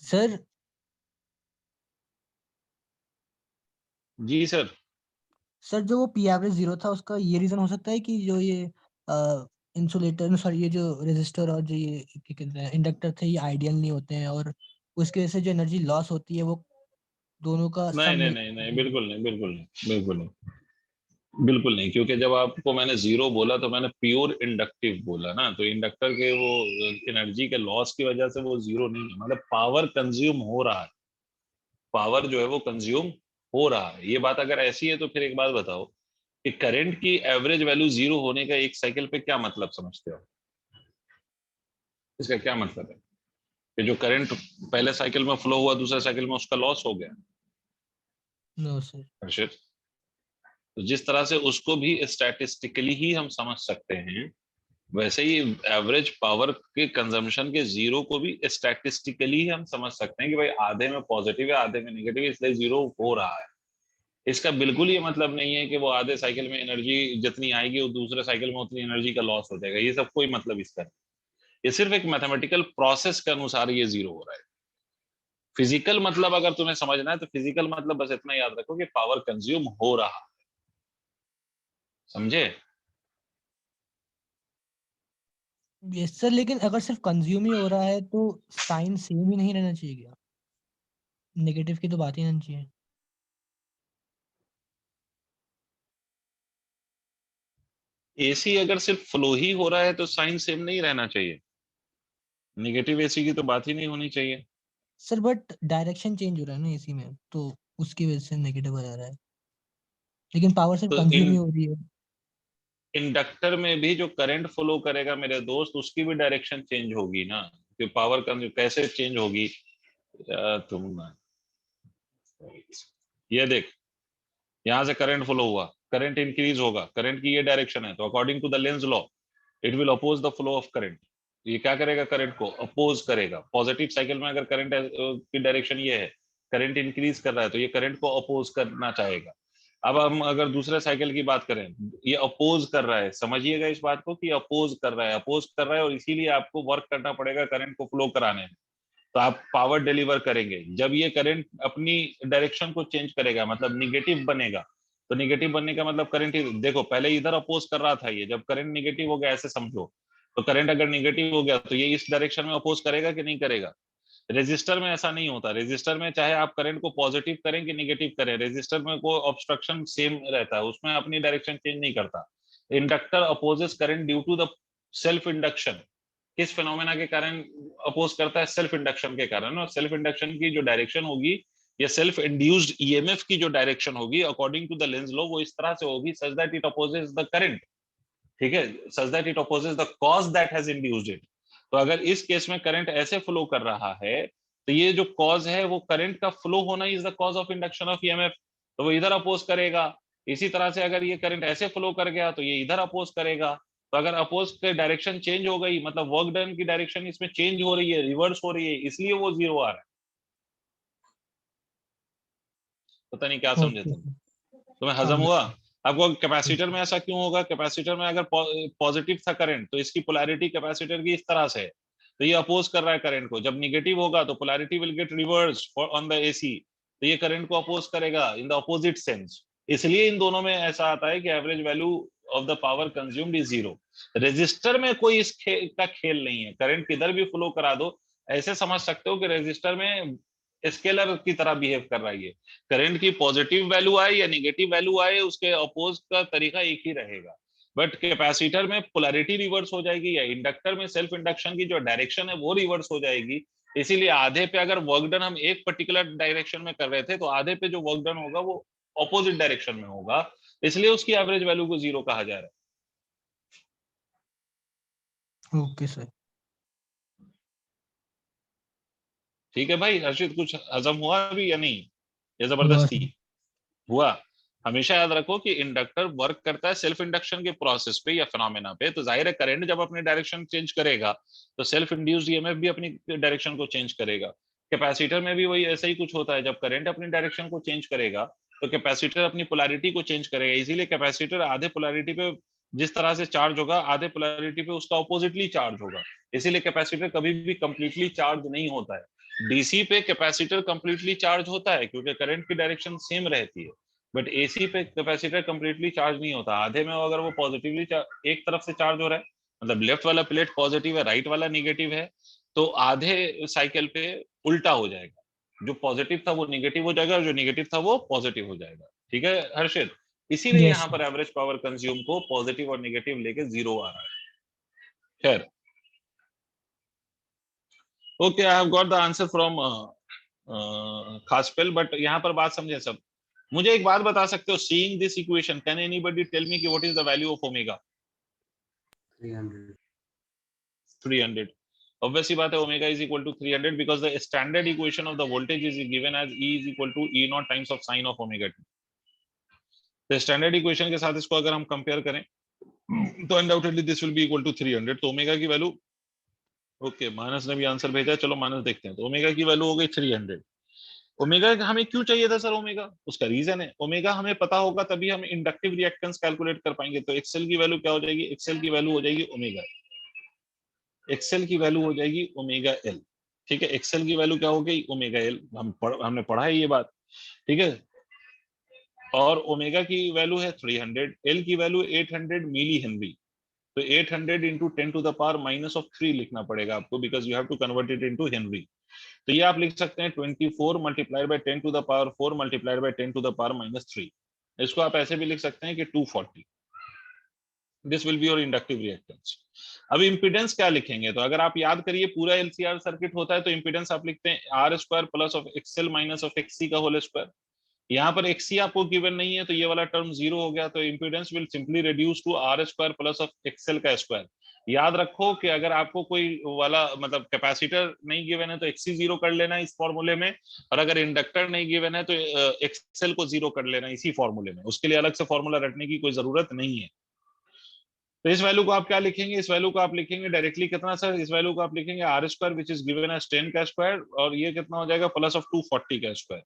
Sir ji sir. Sir जो वो P average 0 था उसका ये reason हो सकता है कि जो ये इंसुलेटर सॉरी ये जो रेजिस्टर और जो ये क्या कहते हैं इंडक्टर थे ये आइडियल नहीं होते हैं और उसकी वजह से जो एनर्जी लॉस होती है वो दोनों का नहीं सम नहीं मिल नहीं नहीं, बिल्कुल नहीं, बिल्कुल नहीं, बिल्कुल नहीं, बिल्कुल नहीं, क्योंकि जब आपको मैंने जीरो बोला तो मैंने प्योर इंडक्टिव बोला ना, तो इंडक्टर के वो एनर्जी के लॉस की वजह से वो जीरो नहीं है, मतलब पावर कंज्यूम हो रहा है, पावर जो है वो कंज्यूम हो रहा है। ये बात अगर ऐसी है तो फिर एक बात बताओ कि करंट की एवरेज वैल्यू जीरो होने का एक साइकिल पे क्या मतलब समझते हो? इसका क्या मतलब है कि जो करंट पहले साइकिल में फ्लो हुआ दूसरे साइकिल में उसका लॉस हो गया? No sir. हर्षित, तो जिस तरह से उसको भी स्टैटिस्टिकली ही हम समझ सकते हैं, वैसे ही एवरेज पावर के कंजम्पशन के जीरो को भी स्टैटिस्टिकली हम समझ सकते हैं कि भाई आधे में पॉजिटिव है आधे में नेगेटिव है, इसलिए जीरो हो रहा है। इसका बिल्कुल ये मतलब नहीं है कि वो आधे साइकिल में एनर्जी जितनी आएगी वो दूसरे साइकिल में उतनी एनर्जी का लॉस हो जाएगा, ये सब कोई मतलब इसका नहीं। ये सिर्फ एक मैथमेटिकल प्रोसेस के अनुसार ये जीरो हो रहा है। फिजिकल मतलब अगर तुम्हें समझना है तो फिजिकल मतलब बस इतना याद रखो कि पावर कंज्यूम हो रहा है, समझे? यस सर, लेकिन अगर सिर्फ कंज्यूम ही हो रहा है तो साइन सेम ही नहीं रहना चाहिए क्या? नेगेटिव की तो बात ही नहीं चाहिए। एसी अगर सिर्फ फ्लो ही हो रहा है तो साइन सेम नहीं रहना चाहिए, नेगेटिव एसी की तो बात ही नहीं होनी चाहिए। सर बट डायरेक्शन चेंज हो रहा है ना एसी में, तो उसकी वजह से नेगेटिव आ रहा है, लेकिन पावर सिर्फ तो कंज्यूम ही हो रही है। इंडक्टर में भी जो करंट फ्लो करेगा मेरे दोस्त उसकी भी डायरेक्शन चेंज होगी ना, कि पावर कैसे चेंज होगी? तुम ये देख, यहां से करंट फ्लो हुआ, करंट इंक्रीज होगा, करंट की ये डायरेक्शन है, तो according to the Lenz law it will oppose the flow of current. ये क्या करेगा? करंट को अपोज करेगा। पॉजिटिव साइकिल में अगर करंट की डायरेक्शन ये है, करंट इंक्रीज कर रहा है, तो ये करंट को अपोज करना चाहेगा। अब हम अगर दूसरे साइकिल की बात करें, ये अपोज कर रहा है, समझिएगा इस बात को कि अपोज कर रहा है, अपोज कर रहा है, और इसीलिए आपको वर्क करना पड़ेगा करंट को फ्लो कराने में, तो आप पावर डिलीवर करेंगे। जब ये करंट अपनी डायरेक्शन को चेंज करेगा मतलब निगेटिव बनेगा, तो निगेटिव बनने का मतलब करंट, देखो पहले इधर अपोज कर रहा था, ये जब करंट निगेटिव हो गया ऐसे समझो, तो करंट अगर निगेटिव हो गया तो ये इस डायरेक्शन में अपोज करेगा कि नहीं करेगा? रेजिस्टर में ऐसा नहीं होता, रेजिस्टर में चाहे आप करंट को पॉजिटिव करें कि निगेटिव करें, रेजिस्टर में कोई ऑब्स्ट्रक्शन सेम रहता है, उसमें अपनी डायरेक्शन चेंज नहीं करता। Inductor opposes current due to the self induction, किस फिनोमेना के कारण अपोज करता है? सेल्फ इंडक्शन के कारण। और सेल्फ इंडक्शन की जो डायरेक्शन होगी या सेल्फ इंड्यूस्ड ईएमएफ की जो डायरेक्शन होगी according to the Lenz law वो इस तरह से होगी such that it opposes the current, ठीक है, such that it opposes the cause that has induced it. तो अगर इस केस में करंट ऐसे फ्लो कर रहा है तो ये जो कॉज है वो करंट का फ्लो होना is the cause of induction of EMF, तो वो इधर अपोज करेगा। इसी तरह से अगर ये करंट ऐसे फ्लो कर गया तो ये इधर अपोज करेगा। तो अगर अपोज की डायरेक्शन चेंज हो गई मतलब वर्क डन की डायरेक्शन इसमें चेंज हो रही है, रिवर्स हो रही है, इसलिए वो जीरो आ रहा है। पता नहीं क्या समझे तुम, तुम्हें हजम हुआ? आपको कैपेसिटर में ऐसा क्यों होगा? कैपेसिटर में अगर पॉजिटिव था करंट तो इसकी पोलैरिटी कैपेसिटर की इस तरह से है, तो ये अपोज कर रहा है करंट को। जब निगेटिव होगा तो polarity will get reverse on the AC, तो ये करंट को अपोज करेगा इन द अपोजिट सेंस। इसलिए इन दोनों में ऐसा आता है कि average value of the power consumed is zero. Resistor में कोई इस का खेल नहीं है, करंट किधर भी फ्लो करा दो। ऐसे समझ सकते हो कि रेजिस्टर में स्केलर की तरह बिहेव कर रहा है। करंट की पॉजिटिव वैल्यू आए या नेगेटिव वैल्यू आए उसके अपोज का तरीका एक ही रहेगा। बट कैपेसिटर में पोलैरिटी रिवर्स हो जाएगी या इंडक्टर में सेल्फ इंडक्शन की जो डायरेक्शन है वो रिवर्स हो जाएगी। इसीलिए आधे पे अगर वर्क डन हम एक पर्टिकुलर डायरेक्शन में कर रहे थे तो आधे पे जो वर्क डन होगा वो ऑपोजिट डायरेक्शन में होगा, इसलिए उसकी एवरेज वैल्यू को जीरो कहा जा रहा है। Okay sir. ठीक है भाई हर्षित, कुछ हजम हुआ अभी या नहीं? ये जबरदस्ती हुआ? हमेशा याद रखो कि इंडक्टर वर्क करता है सेल्फ इंडक्शन के प्रोसेस पे या फिनोमेना पे, तो जाहिर है करंट जब अपनी डायरेक्शन चेंज करेगा तो सेल्फ इंड्यूस्ड ईएमएफ भी अपनी डायरेक्शन को चेंज करेगा। कैपेसिटर में भी वही ऐसा ही कुछ होता है, जब करंट अपनी डायरेक्शन को चेंज करेगा तो कैपेसिटर अपनी पोलैरिटी को चेंज करेगा। इसीलिए कैपेसिटर आधे पोलैरिटी पे जिस तरह से चार्ज होगा आधे पोलैरिटी पे उसका ऑपोजिटली चार्ज होगा। इसीलिए कैपेसिटर कभी भी कंप्लीटली चार्ज नहीं होता है। डीसी पे कैपेसिटर कंप्लीटली चार्ज होता है क्योंकि करंट की डायरेक्शन सेम रहती है, बट एसी पे कैपेसिटर कंप्लीटली चार्ज नहीं होता। आधे में अगर वो पॉजिटिवली एक तरफ से चार्ज हो रहा है मतलब लेफ्ट वाला प्लेट पॉजिटिव है राइट वाला नेगेटिव है, तो आधे साइकिल पे उल्टा हो जाएगा, जो पॉजिटिव था वो नेगेटिव हो जाएगा और जो नेगेटिव था वो पॉजिटिव हो जाएगा। ठीक है हर्षित, इसीलिए यहाँ पर एवरेज पावर कंज्यूम को पॉजिटिव और नेगेटिव लेके जीरो आ रहा है। खैर okay, I have got the answer from खासपेल, बट यहाँ पर बात समझे सब। मुझे एक बात बता सकते हो, seeing this equation can anybody tell me कि what is the value of omega? 300। obviously बात है omega is equal to 300 because the standard equation of the voltage is given as E is equal to E naught times of sine of omega t। तो standard equation के साथ इसको अगर हम compare करें तो undoubtedly this will be equal to 300। तो omega की वैल्यू, ओके मानस ने भी आंसर भेजा, चलो मानस देखते हैं। तो ओमेगा की वैल्यू हो गई 300। ओमेगा हमें क्यों चाहिए था सर ओमेगा? उसका रीजन है, ओमेगा हमें पता होगा तभी हम इंडक्टिव रिएक्टेंस कैलकुलेट कर पाएंगे। तो एक्सएल की वैल्यू क्या हो जाएगी? एक्सएल की वैल्यू हो जाएगी ओमेगा, एक्सएल की वैल्यू हो जाएगी ओमेगा एल। ठीक है, एक्सएल की वैल्यू क्या हो गई? Omega L. हमने पढ़ा है ये बात, ठीक है। और ओमेगा की वैल्यू है 300, एल की वैल्यू 800 मिली हेनरी। तो 800 into 10 to the power minus of 3 लिखना पड़ेगा आपको, because you have to convert it into henry. तो ये आप लिख सकते हैं 24 multiplied by 10 to the power 4 multiplied by 10 to the power minus 3। इसको आप ऐसे भी लिख सकते हैं कि 240। This will be your inductive reactance. अब इंपीडेंस क्या लिखेंगे? तो अगर आप याद करिए पूरा एलसीआर सर्किट होता है तो इंपीडेंस आप लिखते हैं R square plus of XL minus of XC का होल स्क्वायर। यहाँ पर एक्ससी आपको गिवन नहीं है तो ये वाला टर्म जीरो हो गया, तो impedance will simply reduce to R square plus of XL का स्क्वायर। याद रखो कि अगर आपको कोई वाला मतलब कैपेसिटर नहीं गिवन है तो एक्ससी जीरो कर लेना इस फॉर्मूले में, और अगर इंडक्टर नहीं गिवन है तो एक्सएल को जीरो कर लेना इसी फॉर्मूले में। उसके लिए अलग से फॉर्मूला रखने की कोई जरूरत नहीं है। तो इस वैल्यू को आप क्या लिखेंगे? इस वैल्यू को आप लिखेंगे डायरेक्टली कितना सर? इस वैल्यू को आप लिखेंगे R square which is given as 10 का स्क्वायर, और ये कितना हो जाएगा? प्लस ऑफ 240 का स्क्वायर।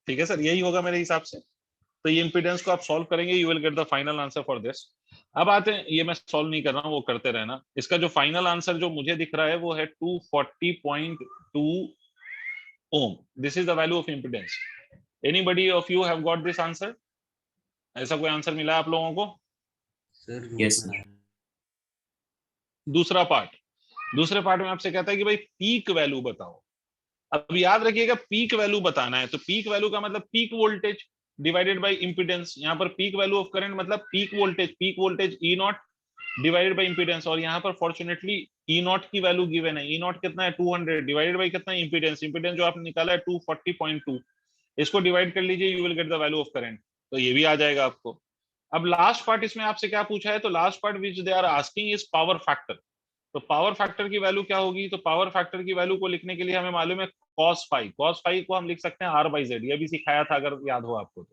ठीक है सर, यही होगा मेरे हिसाब से। तो ये इंपीडेंस को आप सॉल्व करेंगे, you will get the final answer for this. अब आते हैं, ये मैं सॉल्व नहीं कर रहा हूँ, वो करते रहना। इसका जो फाइनल आंसर जो मुझे दिख रहा है वो है 240.2 ohm. This is the value of impedance. Anybody of you have got this answer? ऐसा कोई आंसर मिला आप लोगों को? Yes, sir. दूसरा दूसरे पार्ट में आपसे कहता है कि भाई पीक वैल्यू बताओ। अब याद रखिएगा पीक वैल्यू बताना है, तो पीक वैल्यू का मतलब peak voltage divided by impedance. यहाँ पर पीक वैल्यू ऑफ करंट मतलब पीक वोल्टेज ई नॉट डिवाइडेड बाय इंपीडेंस, और यहाँ पर फॉर्चुनेटली ई नॉट की वैल्यू गिवन है। ई नॉट कितना है 200 डिवाइडेड बाय कितना इंपीडेंस, इंपीडेंस जो आपने निकाला है 240.2, इसको डिवाइड कर लीजिए, you will get the value of current. तो ये भी आ जाएगा आपको। अब लास्ट पार्ट इसमें आपसे क्या पूछा है, तो last part which they are asking is power factor. तो पावर फैक्टर की वैल्यू क्या होगी, तो पावर फैक्टर की वैल्यू को लिखने के लिए हमें मालूम है cos फाइव, cos फाइव को हम लिख सकते हैं r by z, ये भी सिखाया था अगर याद हो आपको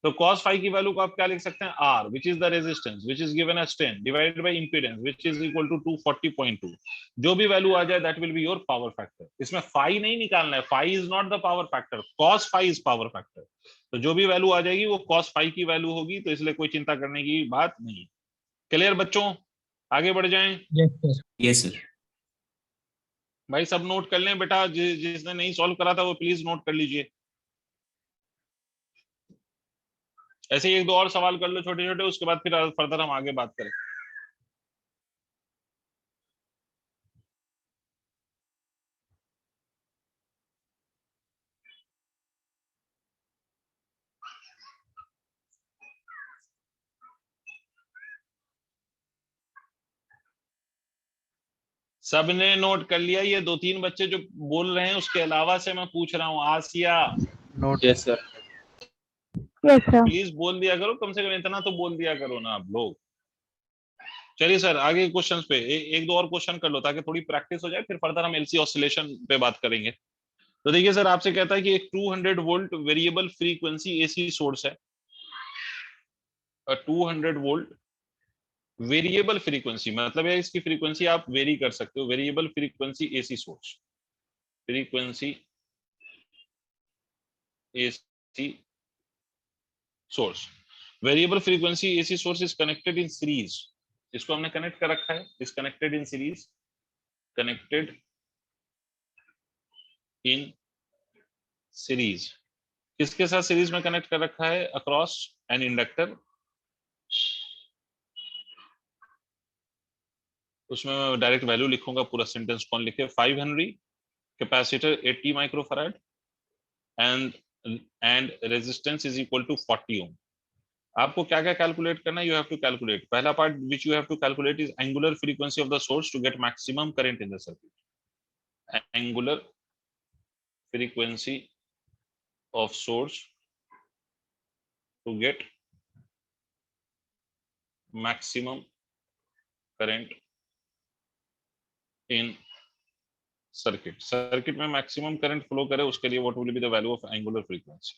तो cos फाइव की वैल्यू को आप क्या लिख सकते हैं, r which is the resistance which is given as 10 divided by impedance which is equal to 240.2, जो भी वैल्यू आ जाए that will be your power factor। इसमें phi नहीं निकालना है, phi is not the power factor, cos phi is power factor। तो जो भी वैल्यू आ जाएगी वो cos phi की वैल्यू होगी, तो इसलिए कोई चिंता करने की बात नहीं। क्लियर बच्चों, आगे बढ़ जाएं। Yes sir. Yes, sir. भाई सब नोट कर लें बेटा, जिसने नहीं सॉल्व करा था वो प्लीज नोट कर लीजिए। ऐसे ही एक दो और सवाल कर लो छोटे छोटे, उसके बाद फिर फर्दर हम आगे बात करें। सबने नोट कर लिया? ये दो तीन बच्चे जो बोल रहे हैं उसके अलावा से मैं पूछ रहा हूँ, Asiya note. Yes sir. Yes sir. Please बोल दिया करो, कम से कम इतना तो बोल दिया करो ना आप लोग। चलिए सर आगे क्वेश्चंस पे एक दो और क्वेश्चन कर लो ताकि थोड़ी प्रैक्टिस हो जाए, फिर फर्दर हम एलसी ऑसिलेशन पे बात करेंगे। तो देखिए सर, आपसे कहता है कि एक 200 volt variable frequency AC source है, 200 वोल्ट वेरिएबल फ्रीक्वेंसी मतलब है इसकी फ्रीक्वेंसी आप वेरी कर सकते हो, variable frequency AC source, frequency AC source, variable frequency AC source is connected in series. इसको हमने कनेक्ट कर रखा है, is connected in series, connected in series. किसके साथ सीरीज में कनेक्ट कर रखा है, अक्रॉस एन इंडक्टर। उसमें मैं डायरेक्ट वैल्यू लिखूंगा, पूरा सेंटेंस कौन लिखे, 5 henry, capacitor 80 microfarad and resistance is equal to 40 ohm. आपको क्या क्या कैलकुलेट करना है, यू हैव टू कैलकुलेट, पहला part which you have to calculate is angular frequency of the source to get maximum current in the circuit. Angular frequency of source to get maximum current in circuit. Circuit में maximum current flow करे उसके लिए what will be the value of angular frequency.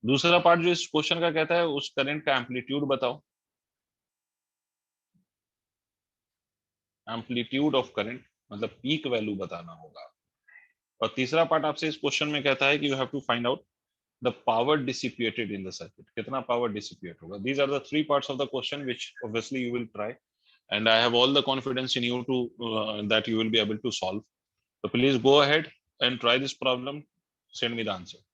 दूसरा part जो इस question का कहता है उस करंट का एम्पलीट्यूड बताओ, एम्पलीट्यूड ऑफ करंट मतलब पीक वैल्यू बताना होगा। और तीसरा पार्ट आपसे इस क्वेश्चन में कहता है कि you have to find out the power dissipated in the circuit, कितना पावर डिसिपेट होगा। These are the three parts of the question which obviously you will try, and I have all the confidence in you to that you will be able to solve. So please go ahead and try this problem, send me the answer.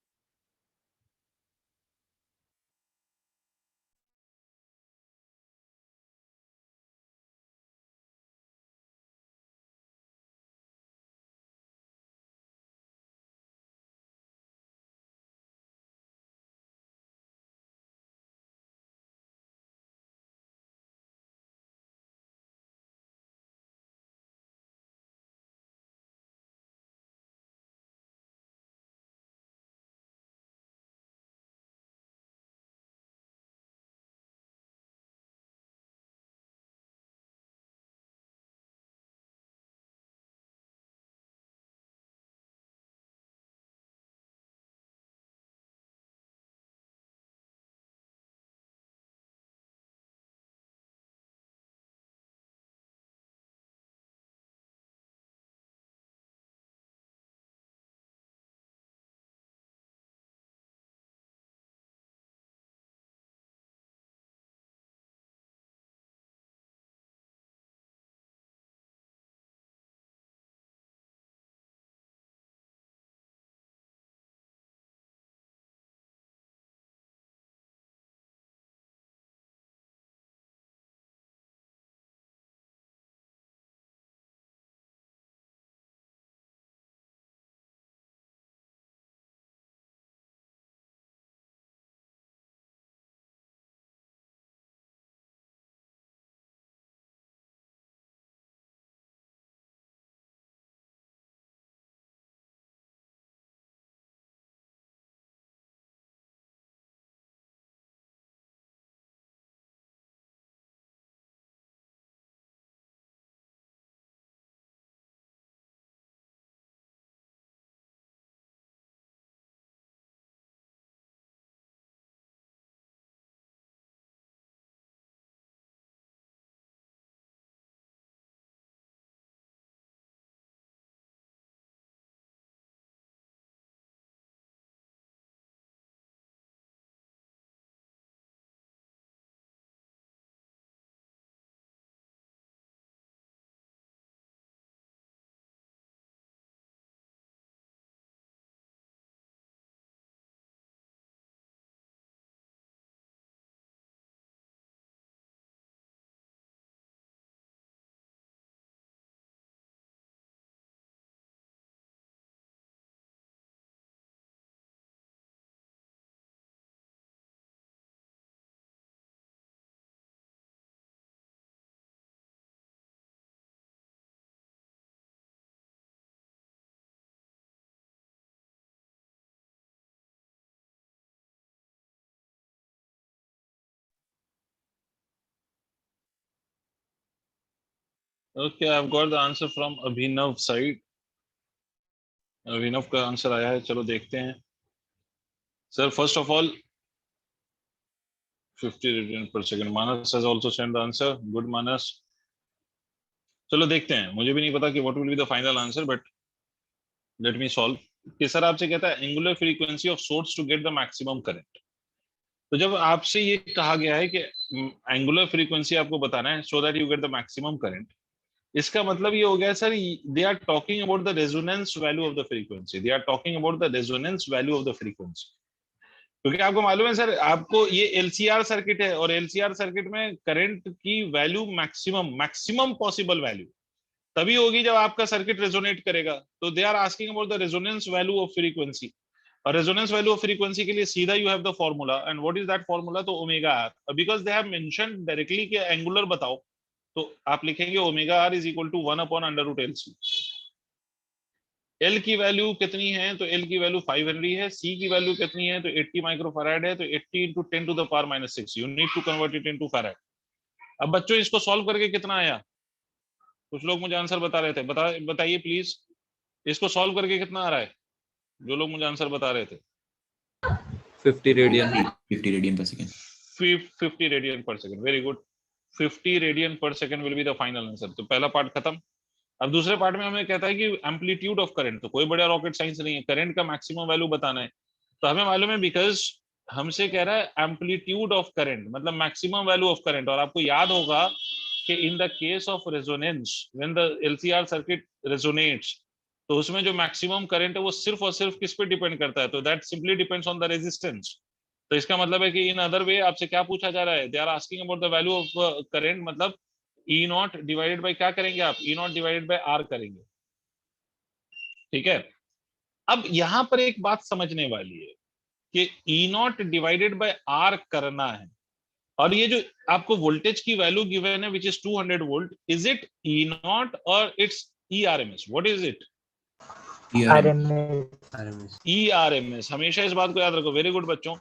Okay, I've got the answer from Abhinav side. Abhinav का answer आया है, चलो देखते हैं. Sir first of all 50 radian per second. Manas has also sent the answer. Good Manas. चलो देखते हैं, मुझे भी नहीं पता कि what will be the final answer, but let me solve. कि सर आपसे कहता है angular frequency of source to get the maximum current. तो जब आपसे ये कहा गया है कि एंगुलर फ्रीक्वेंसी आपको बताना है so that you get the maximum current, इसका मतलब ये हो गया sir they are talking about the resonance value of the frequency. They are talking about the resonance value of the frequency. क्योंकि आपको मालूम है सर, आपको ये एलसीआर सर्किट है और एलसीआर सर्किट में करंट की वैल्यू मैक्सिमम पॉसिबल वैल्यू तभी होगी जब आपका सर्किट रेजोनेट करेगा. तो they are asking about the resonance value of frequency. और रेजोनेंस वैल्यू ऑफ फ्रीक्वेंसी के लिए सीधा you have the formula. And what is that formula? तो omega R. Because they have mentioned directly कि angular बताओ, तो आप लिखेंगे omega R is equal to 1 upon under root L C. L की वैल्यू कितनी है? तो एल की वैल्यू 5 हेनरी है. सी की वैल्यू कितनी है? तो 80 माइक्रोफैराड है. तो 80 into 10 to the power minus 6. You need to convert it into farad. अब बच्चों इसको सॉल्व करके कितना आया? कुछ लोग मुझे आंसर बता रहे थे, बताइए प्लीज, इसको सॉल्व करके कितना आ रहा है? जो लोग मुझे आंसर बता रहे थे. 50 radian. 50 radian per second. 50 radian per second. Very good. 50 radian per second will be the final answer. तो पहला पार्ट खत्म. अब दूसरे पार्ट में हमें कहता है कि एम्पलीट्यूड ऑफ करंट. तो कोई बड़ा रॉकेट साइंस नहीं है, करंट का मैक्सिमम वैल्यू बताना है. तो हमें मालूम है बिकॉज हमसे कह रहा है एम्पलीट्यूड ऑफ करंट मतलब मैक्सिमम वैल्यू ऑफ करंट. और आपको याद होगा कि इन the case of resonance when the LCR circuit resonates, तो उसमें जो मैक्सिमम करंट है वो सिर्फ और सिर्फ किस पे डिपेंड करता है? तो that simply depends on the resistance. तो इसका मतलब है कि इन अदर वे आपसे क्या पूछा जा रहा है? They are asking about the value of current, मतलब ई नॉट डिवाइडेड बाय क्या करेंगे आप? E naught divided by R करेंगे. ठीक है. अब यहां पर एक बात समझने वाली है कि ई नॉट डिवाइडेड बाय आर करना है, और ये जो आपको वोल्टेज की वैल्यू गिवन है which is 200 volt, is it E naught or it's E R M S? What is it? RMS. E R M S. हमेशा इस बात को याद रखो. वेरी गुड बच्चों,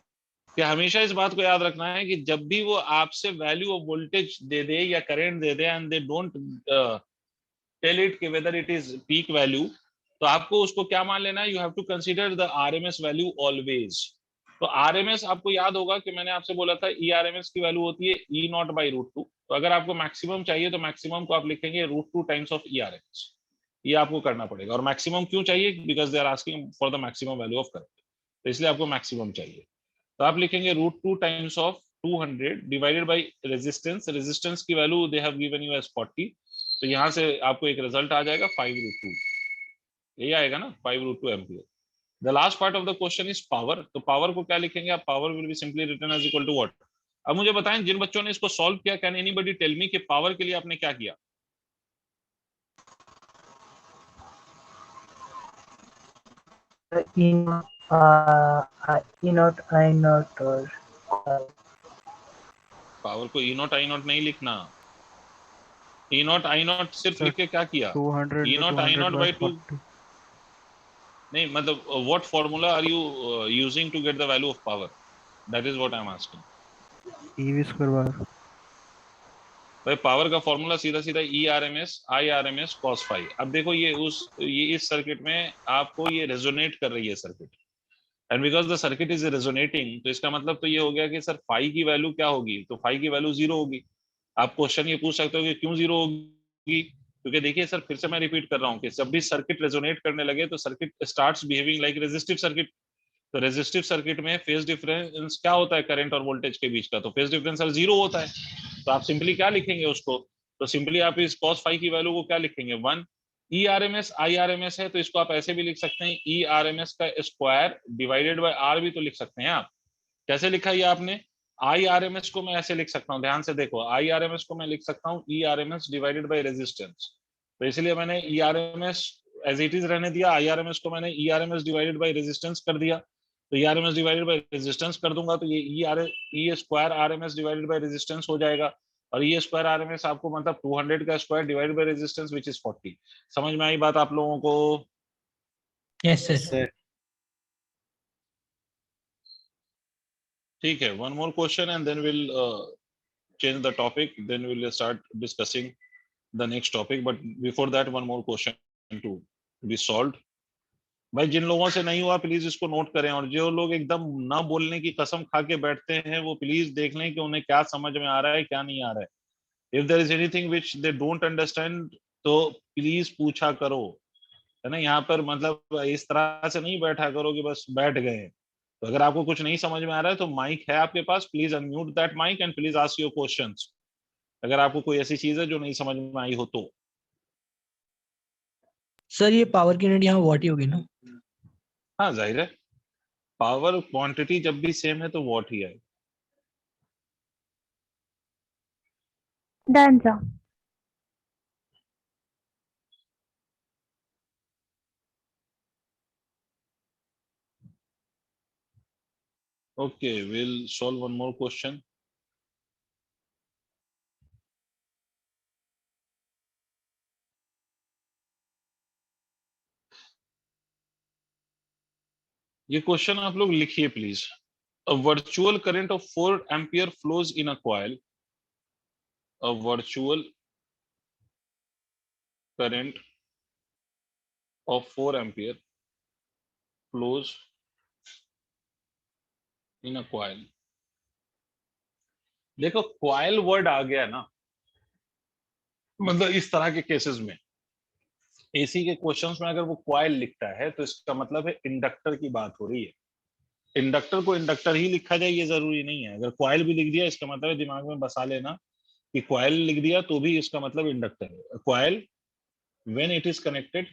कि हमेशा इस बात को याद रखना है कि जब भी वो आपसे वैल्यू ऑफ वोल्टेज दे दे या करंट दे दे and they don't tell it कि whether it is peak value, तो आपको उसको क्या मान लेना है? You have to consider the RMS value always. तो आरएमएस आपको याद होगा कि मैंने आपसे बोला था ई आरएमएस की वैल्यू होती है ई नॉट बाई रूट टू. तो अगर आपको मैक्सिमम चाहिए तो मैक्सिमम को आप लिखेंगे root two times of E RMS. ये आपको करना पड़ेगा. और मैक्सिमम क्यों चाहिए? Because they are asking for the maximum value of current, तो इसलिए आपको मैक्सिमम चाहिए. तो आप लिखेंगे root two times of 200 divided by resistance. Resistance की value they have given you as 40. तो यहां से आपको एक रिजल्ट आ जाएगा 5√2. यही आएगा ना, 5√2 ampere. The last part of the question is power. तो पावर को क्या लिखेंगे आप? Power will be simply written as equal to what? अब मुझे बताएं जिन बच्चों ने इसको सॉल्व किया, कैन एनीबॉडी टेल मी कि पावर के लिए आपने क्या किया? E naught, I naught और पावर को ई नॉट आई नॉट नहीं लिखना. ई नॉट आई नॉट सिर्फ लिख के क्या किया? 200 E naught I naught by 2 नहीं, मतलब what formula are you using to get the value of power? That is what I am asking. EV square bar. भाई पावर का फॉर्मूला सीधा सीधा E R M S I R M S cos five. अब देखो ये इस circuit में आपको ये रेजोनेट कर रही है circuit, and because the circuit is resonating, तो इसका मतलब तो ये हो गया कि सर फाई की वैल्यू क्या होगी? तो फाई की वैल्यू 0 होगी. आप क्वेश्चन ये पूछ सकते हो कि क्यों 0 होगी? क्योंकि देखिए सर, फिर से मैं रिपीट कर रहा हूँ कि जब भी सर्किट रेजोनेट करने लगे तो circuit starts behaving like resistive circuit. तो रेजिस्टिव सर्किट में फेज डिफरेंस क्या होता है करंट और वोल्टेज के बीच का? तो फेज डिफरेंस 0 होता है. तो आप सिंपली क्या लिखेंगे उसको? तो सिंपली आप इस cos फाई की वैल्यू को क्या लिखेंगे? 1. E R M S I R M S है, तो इसको आप ऐसे भी लिख सकते हैं ई आर एम एस का स्क्वायर डिवाइडेड बाय आर भी तो लिख सकते हैं आप. कैसे लिखा ये आपने? आई आर एम एस को मैं ऐसे लिख सकता हूँ, ध्यान से देखो, आई आर एम एस को मैं लिख सकता हूँ E R M S divided by resistance. तो इसलिए मैंने E R M S as it is रहने दिया, आई आर एम एस को मैंने E R M S divided by resistance कर दिया. तो E R M S divided by resistance कर दूंगा तो ये E square R M S divided by resistance हो जाएगा. और ये स्क्वायर आर एम एस आपको मतलब 200 का square divided by resistance which is 40. समझ में आई बात आप लोगों को? Yes sir. ठीक है, one more question and then we'll change the topic, then we'll start discussing the next topic, but before that one more question to be solved. भाई जिन लोगों से नहीं हुआ प्लीज इसको नोट करें, और जो लोग एकदम ना बोलने की कसम खा के बैठते हैं वो प्लीज देख लें कि उन्हें क्या समझ में आ रहा है क्या नहीं आ रहा है। If there is anything which they don't understand तो प्लीज पूछा करो, है ना। यहाँ पर मतलब इस तरह से नहीं बैठा करो कि बस बैठ गए। तो अगर आपको कुछ नहीं समझ में आ रहा है तो माइक है आपके पास, please unmute that mike and please ask your questions, अगर आपको कोई ऐसी चीज है जो नहीं समझ में आई हो तो। सर ये पावर की यूनिट यहाँ वॉट ही होगी ना? हाँ जाहिर है, पावर क्वांटिटी जब भी सेम है तो वॉट ही है। Done, sir. Okay, we'll solve one more question. ये क्वेश्चन आप लोग लिखिए please. A virtual current of 4 ampere flows in a coil. A virtual current of 4 ampere flows in a coil. देखो coil word आ गया ना, मतलब इस तरह के केसेस में एसी के क्वेश्चंस में अगर वो कॉइल लिखता है तो इसका मतलब है इंडक्टर की बात हो रही है। इंडक्टर को इंडक्टर ही लिखा जाए ये जरूरी नहीं है, अगर कॉइल भी लिख दिया इसका मतलब है, दिमाग में बसा लेना कि कॉइल लिख दिया तो भी इसका मतलब इंडक्टर है। Coil when it is connected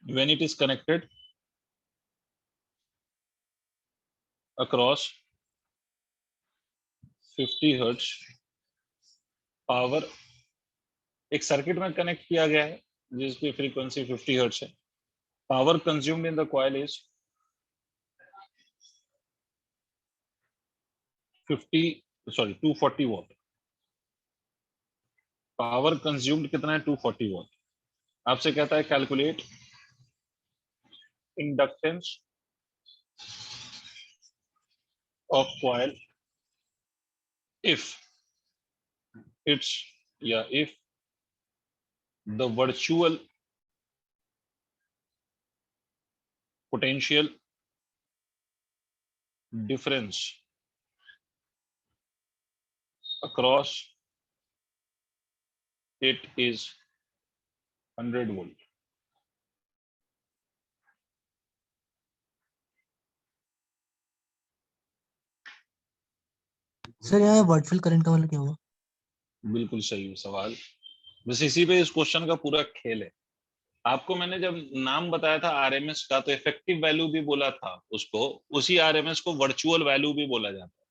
when it is connected across 50 hertz power एक सर्किट में कनेक्ट किया गया है जिसकी फ्रीक्वेंसी 50 हर्ट्ज है। Power consumed in the coil is 240 what. Power consumed कितना है? 240 वॉट। आपसे कहता है calculate inductance of coil if the virtual potential difference across it is 100 volt. Sir यहाँ वर्चुअल करंट का मतलब क्या हुआ? बिल्कुल सही सवाल, बस इसी पे इस क्वेश्चन का पूरा खेल है। आपको मैंने जब नाम बताया था आरएमएस का तो इफेक्टिव वैल्यू भी बोला था उसको, उसी आरएमएस को वर्चुअल वैल्यू भी बोला जाता है।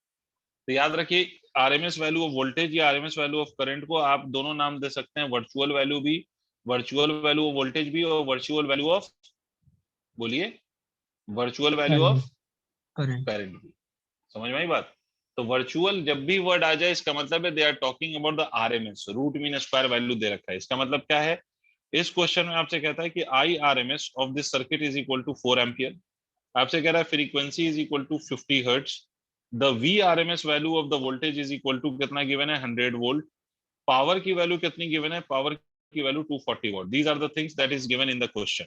तो याद रखिए आरएमएस वैल्यू ऑफ वोल्टेज या आरएमएस वैल्यू ऑफ करंट को आप दोनों नाम दे सकते हैं, वर्चुअल वैल्यू भी, वर्चुअल वैल्यू ऑफ वोल्टेज भी, और वर्चुअल वैल्यू ऑफ, बोलिए, वर्चुअल वैल्यू ऑफ करंट भी। समझ में आई बात? तो वर्चुअल जब भी वर्ड आ जाए इसका मतलब है they are talking about the RMS, root mean square value दे रखा है। इसका मतलब क्या है? इस क्वेश्चन में आपसे कहता है कि I RMS of this circuit is equal to 4 ampere. आपसे कह रहा है frequency is equal to 50 hertz. The V RMS value of the voltage is equal to कितना गिवन है? 100 वोल्ट। पावर की वैल्यू कितनी गिवन है? पावर की value 240 volt. These are the things that is given in the question.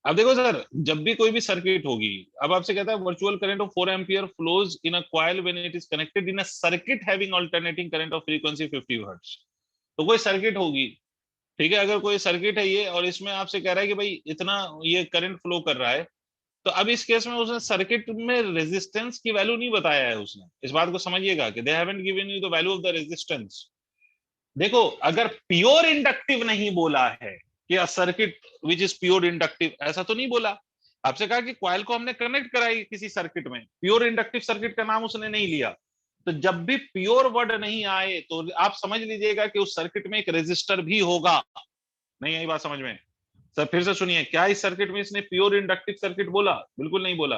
अब देखो sir, जब भी कोई भी सर्किट होगी, अब आपसे कहता है virtual current of 4 ampere flows in a coil when it is connected in a circuit having alternating current of frequency 50 hertz. तो कोई सर्किट होगी, ठीक है, अगर कोई सर्किट है ये और इसमें आपसे कह रहा है कि भाई इतना ये करंट फ्लो कर रहा है, तो अब इस केस में उसने सर्किट में रेजिस्टेंस की वैल्यू नहीं बताया है उसने। इस बात को समझिएगा कि they haven't given you the value of the resistance. देखो अगर प्योर इंडक्टिव नहीं बोला है कि a circuit which is pure inductive, ऐसा तो नहीं बोला। आपसे कहा कि कॉइल को हमने कनेक्ट कराई किसी सर्किट में, प्योर इंडक्टिव सर्किट का नाम उसने नहीं लिया। तो जब भी प्योर वर्ड नहीं आए तो आप समझ लीजिएगा कि उस सर्किट में एक रेजिस्टर भी होगा। नहीं आई बात समझ में? सर फिर से सुनिए, क्या इस सर्किट में इसने प्योर इंडक्टिव सर्किट बोला? बिल्कुल नहीं बोला।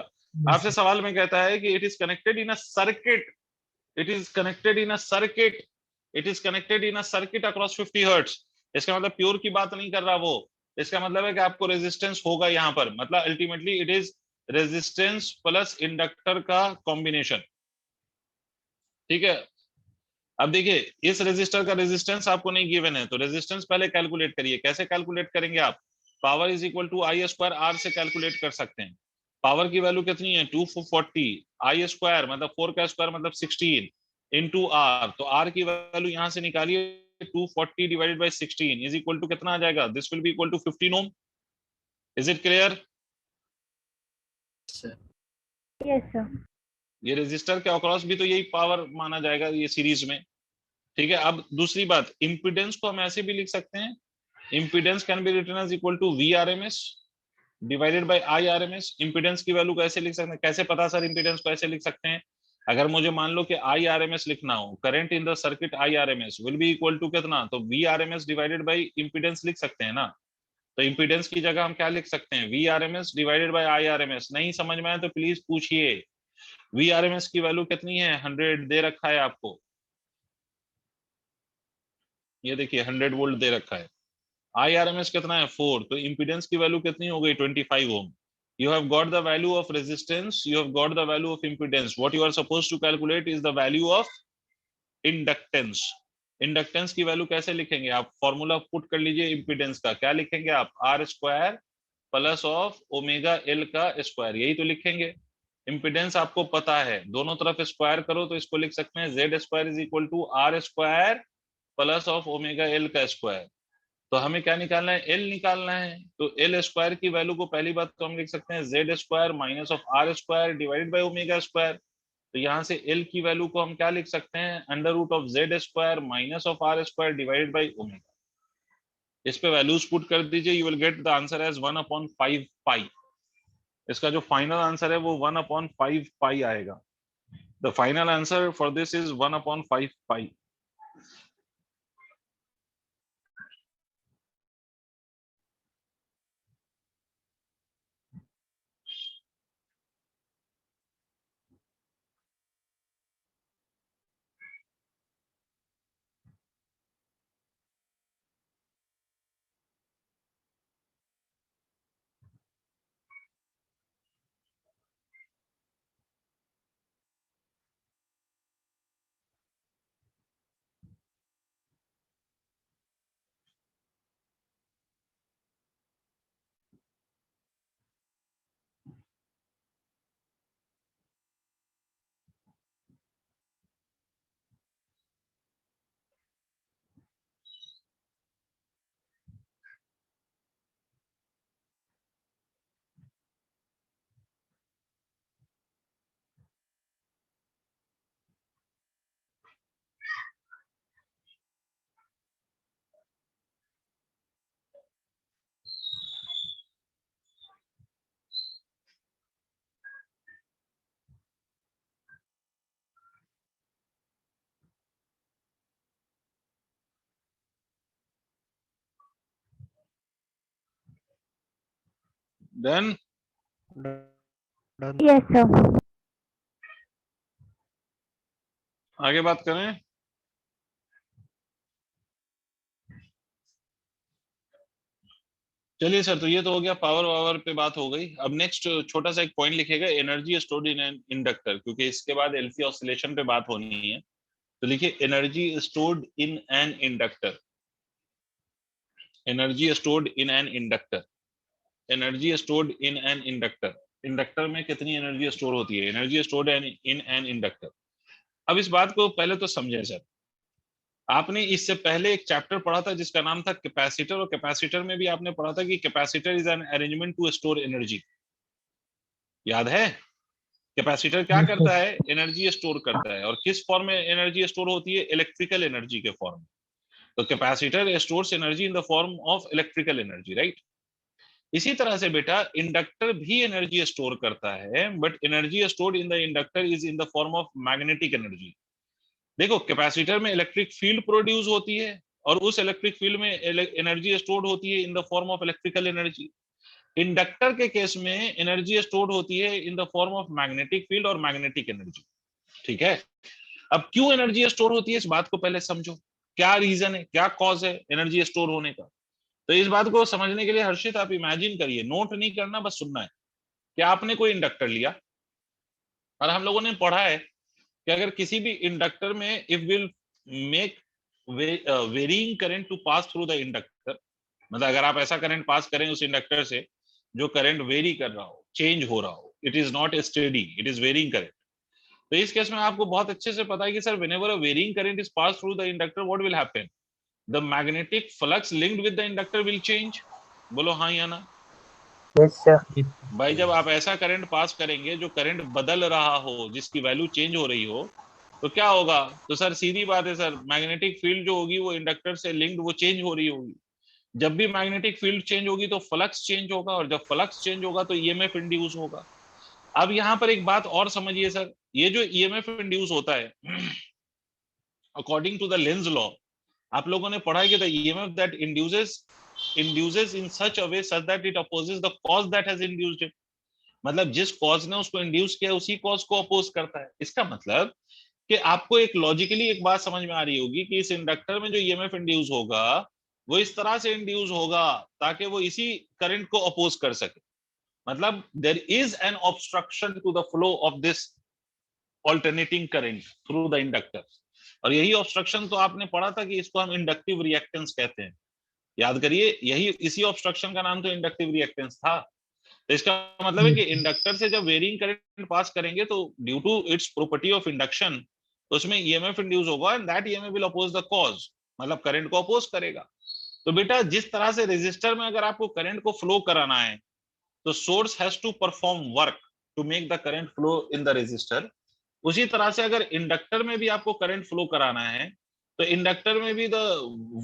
आपसे सवाल में कहता है कि it is connected in a circuit, it is connected in a circuit, it is connected in a circuit across 50 hertz. इसका मतलब प्योर की बात नहीं कर रहा वो, इसका मतलब है कि आपको रेजिस्टेंस होगा यहां पर, मतलब ultimately it is resistance plus inductor का कॉम्बिनेशन। ठीक है। अब देखिए इस रेजिस्टर का रेजिस्टेंस आपको नहीं गिवन है, तो रेजिस्टेंस पहले कैलकुलेट करिए। कैसे कैलकुलेट करेंगे आप? Power is equal to I square R से कैलकुलेट कर सकते हैं। पावर की वैल्यू कितनी है? 240, आई स्क्वायर मतलब 4 का स्क्वायर मतलब 16 इंटू आर, तो आर की वैल्यू यहां से निकालिए, 240 divided by 16 is equal to कितना आ जाएगा? This will be equal to 15 ohm. Is it clear? sir. Yes, sir. ये रेजिस्टर के अक्रॉस भी तो यही पावर माना जाएगा ये सीरीज में। ठीक है। अब दूसरी बात, इंपीडेंस को हम ऐसे भी लिख सकते हैं, impedance can be written as equal to V R M S divided by I R M S. Impedance की वैल्यू कैसे लिख सकते हैं? कैसे पता सर इंपीडेंस को ऐसे लिख सकते हैं? अगर मुझे मान लो कि आई आर एम एस लिखना हो, current in the circuit I R M S will be equal to कितना? तो V R M S divided by impedance लिख सकते हैं ना। तो इंपीडेंस की जगह हम क्या लिख सकते हैं? V R M S divided by I R M S. नहीं समझ में आए तो प्लीज पूछिए। वी आर एम एस की वैल्यू कितनी है? 100 दे रखा है आपको, ये देखिए 100 वोल्ट दे रखा है। IRMS कितना है? 4। तो इंपीडेंस की वैल्यू कितनी हो गई? 25 ओम। You have got the value of resistance, you have got the value of impedance. What you are supposed to calculate is the value of inductance. Inductance की वैल्यू कैसे लिखेंगे आप? फॉर्मूला पुट कर लीजिए इंपीडेंस का। क्या लिखेंगे आप? R square plus of omega L का स्क्वायर, यही तो लिखेंगे। इंपीडेंस आपको पता है, दोनों तरफ स्क्वायर करो तो इसको लिख सकते हैं Z square is equal to R square plus of omega L का स्क्वायर। तो हमें क्या निकालना है? एल निकालना है। तो एल स्क्वायर की वैल्यू को पहली बात तो हम लिख सकते हैं Z square minus of R square divided by omega square. तो यहाँ से एल की वैल्यू को हम क्या लिख सकते हैं? Under root of Z square minus of R square divided by omega. इस पे वैल्यूज पुट कर दीजिए, you will get the answer as 1/5 pi. इसका जो फाइनल आंसर है वो 1/5 पाई आएगा। The final answer for this is 1/5 pi. Then Yes, sir. आगे बात करें। चलिए सर, तो ये तो हो गया, पावर वावर पे बात हो गई। अब नेक्स्ट छोटा सा एक पॉइंट लिखेगा, energy stored in an inductor, क्योंकि इसके बाद एलसी ऑसिलेशन पे बात होनी है। तो लिखिए energy stored in an inductor, energy stored in an inductor, energy stored in an inductor. Inductor में कितनी एनर्जी स्टोर होती है? Energy stored in an inductor. अब इस बात को पहले तो समझें सर। आपने इससे पहले एक चैप्टर पढ़ा था जिसका नाम था कैपेसिटर, और कैपेसिटर में भी आपने पढ़ा था कि capacitor is an arrangement to store energy. याद है? कैपेसिटर क्या करता है? एनर्जी स्टोर करता है। और किस फॉर्म में एनर्जी स्टोर होती है? इलेक्ट्रिकल एनर्जी के फॉर्म में। तो capacitor stores energy in the form of electrical energy, right? इसी तरह से बेटा इंडक्टर भी एनर्जी स्टोर करता है, but energy stored in the inductor is in the form of magnetic energy. देखो कैपेसिटर में इलेक्ट्रिक फील्ड प्रोड्यूस होती है, और उस इलेक्ट्रिक फील्ड में एनर्जी स्टोर्ड होती है in the form of electrical energy. Inductor के केस में एनर्जी स्टोर्ड होती है in the form of magnetic field और मैग्नेटिक एनर्जी। ठीक है। अब क्यों एनर्जी स्टोर होती है इस बात को पहले समझो। क्या रीजन है, क्या कॉज है एनर्जी स्टोर होने का? तो इस बात को समझने के लिए हर्षित आप इमेजिन करिए, नोट नहीं करना, बस सुनना है। क्या आपने कोई इंडक्टर लिया और हम लोगों ने पढ़ा है कि अगर किसी भी इंडक्टर में if will make varying current to pass through the inductor, मतलब अगर आप ऐसा करंट पास करें उस इंडक्टर से जो करंट वेरी कर रहा हो, चेंज हो रहा हो, it is not steady, it is varying current, तो इस केस में आपको बहुत अच्छे से पता है कि sir whenever a varying current is pass through the inductor what will happen, the magnetic flux linked with the inductor will change. बोलो हाँ या ना। Yes, sir. भाई जब आप ऐसा करंट पास करेंगे जो करंट बदल रहा हो, जिसकी वैल्यू चेंज हो रही हो, तो क्या होगा, तो सर सीधी बात है सर, मैग्नेटिक फील्ड जो होगी वो इंडक्टर से लिंक्ड वो चेंज हो रही होगी। जब भी मैग्नेटिक फील्ड चेंज होगी तो फ्लक्स चेंज होगा, और जब फ्लक्स चेंज होगा तो ईएमएफ इंड्यूस होगा। अब यहाँ पर एक बात और समझिए सर, ये जो ईएमएफ इंड्यूस होता है according to the Lenz law, आप लोगों ने पढ़ा है कि the EMF that induces in such a way such that it opposes the cause that has induced it, मतलब जिस कॉज ने उसको इंड्यूस किया उसी कॉज को अपोज करता है। इसका मतलब कि आपको एक लॉजिकली एक बात समझ में आ रही होगी कि इस इंडक्टर में जो ईएमएफ इंड्यूस होगा वो इस तरह से इंड्यूस होगा ताकि वो इसी करंट को अपोज कर सके, मतलब there is an obstruction to the flow of this alternating current through the inductor, और यही ऑब्स्ट्रक्शन तो आपने पढ़ा था कि इसको हम इंडक्टिव रिएक्टेंस कहते हैं, याद करिए, यही इसी ऑब्स्ट्रक्शन का नाम तो इंडक्टिव रिएक्टेंस था। तो इसका मतलब है कि इंडक्टर से जब वेरिंग करंट पास करेंगे तो due to its property of induction तो उसमें ईएमएफ इंड्यूस होगा and that EMF will oppose the cause, मतलब करंट को अपोज करेगा। तो बेटा जिस तरह से रेजिस्टर में अगर आपको करंट को फ्लो कराना है तो source has to perform work to make the current flow in the resistor, उसी तरह से अगर इंडक्टर में भी आपको करंट फ्लो कराना है तो इंडक्टर में भी the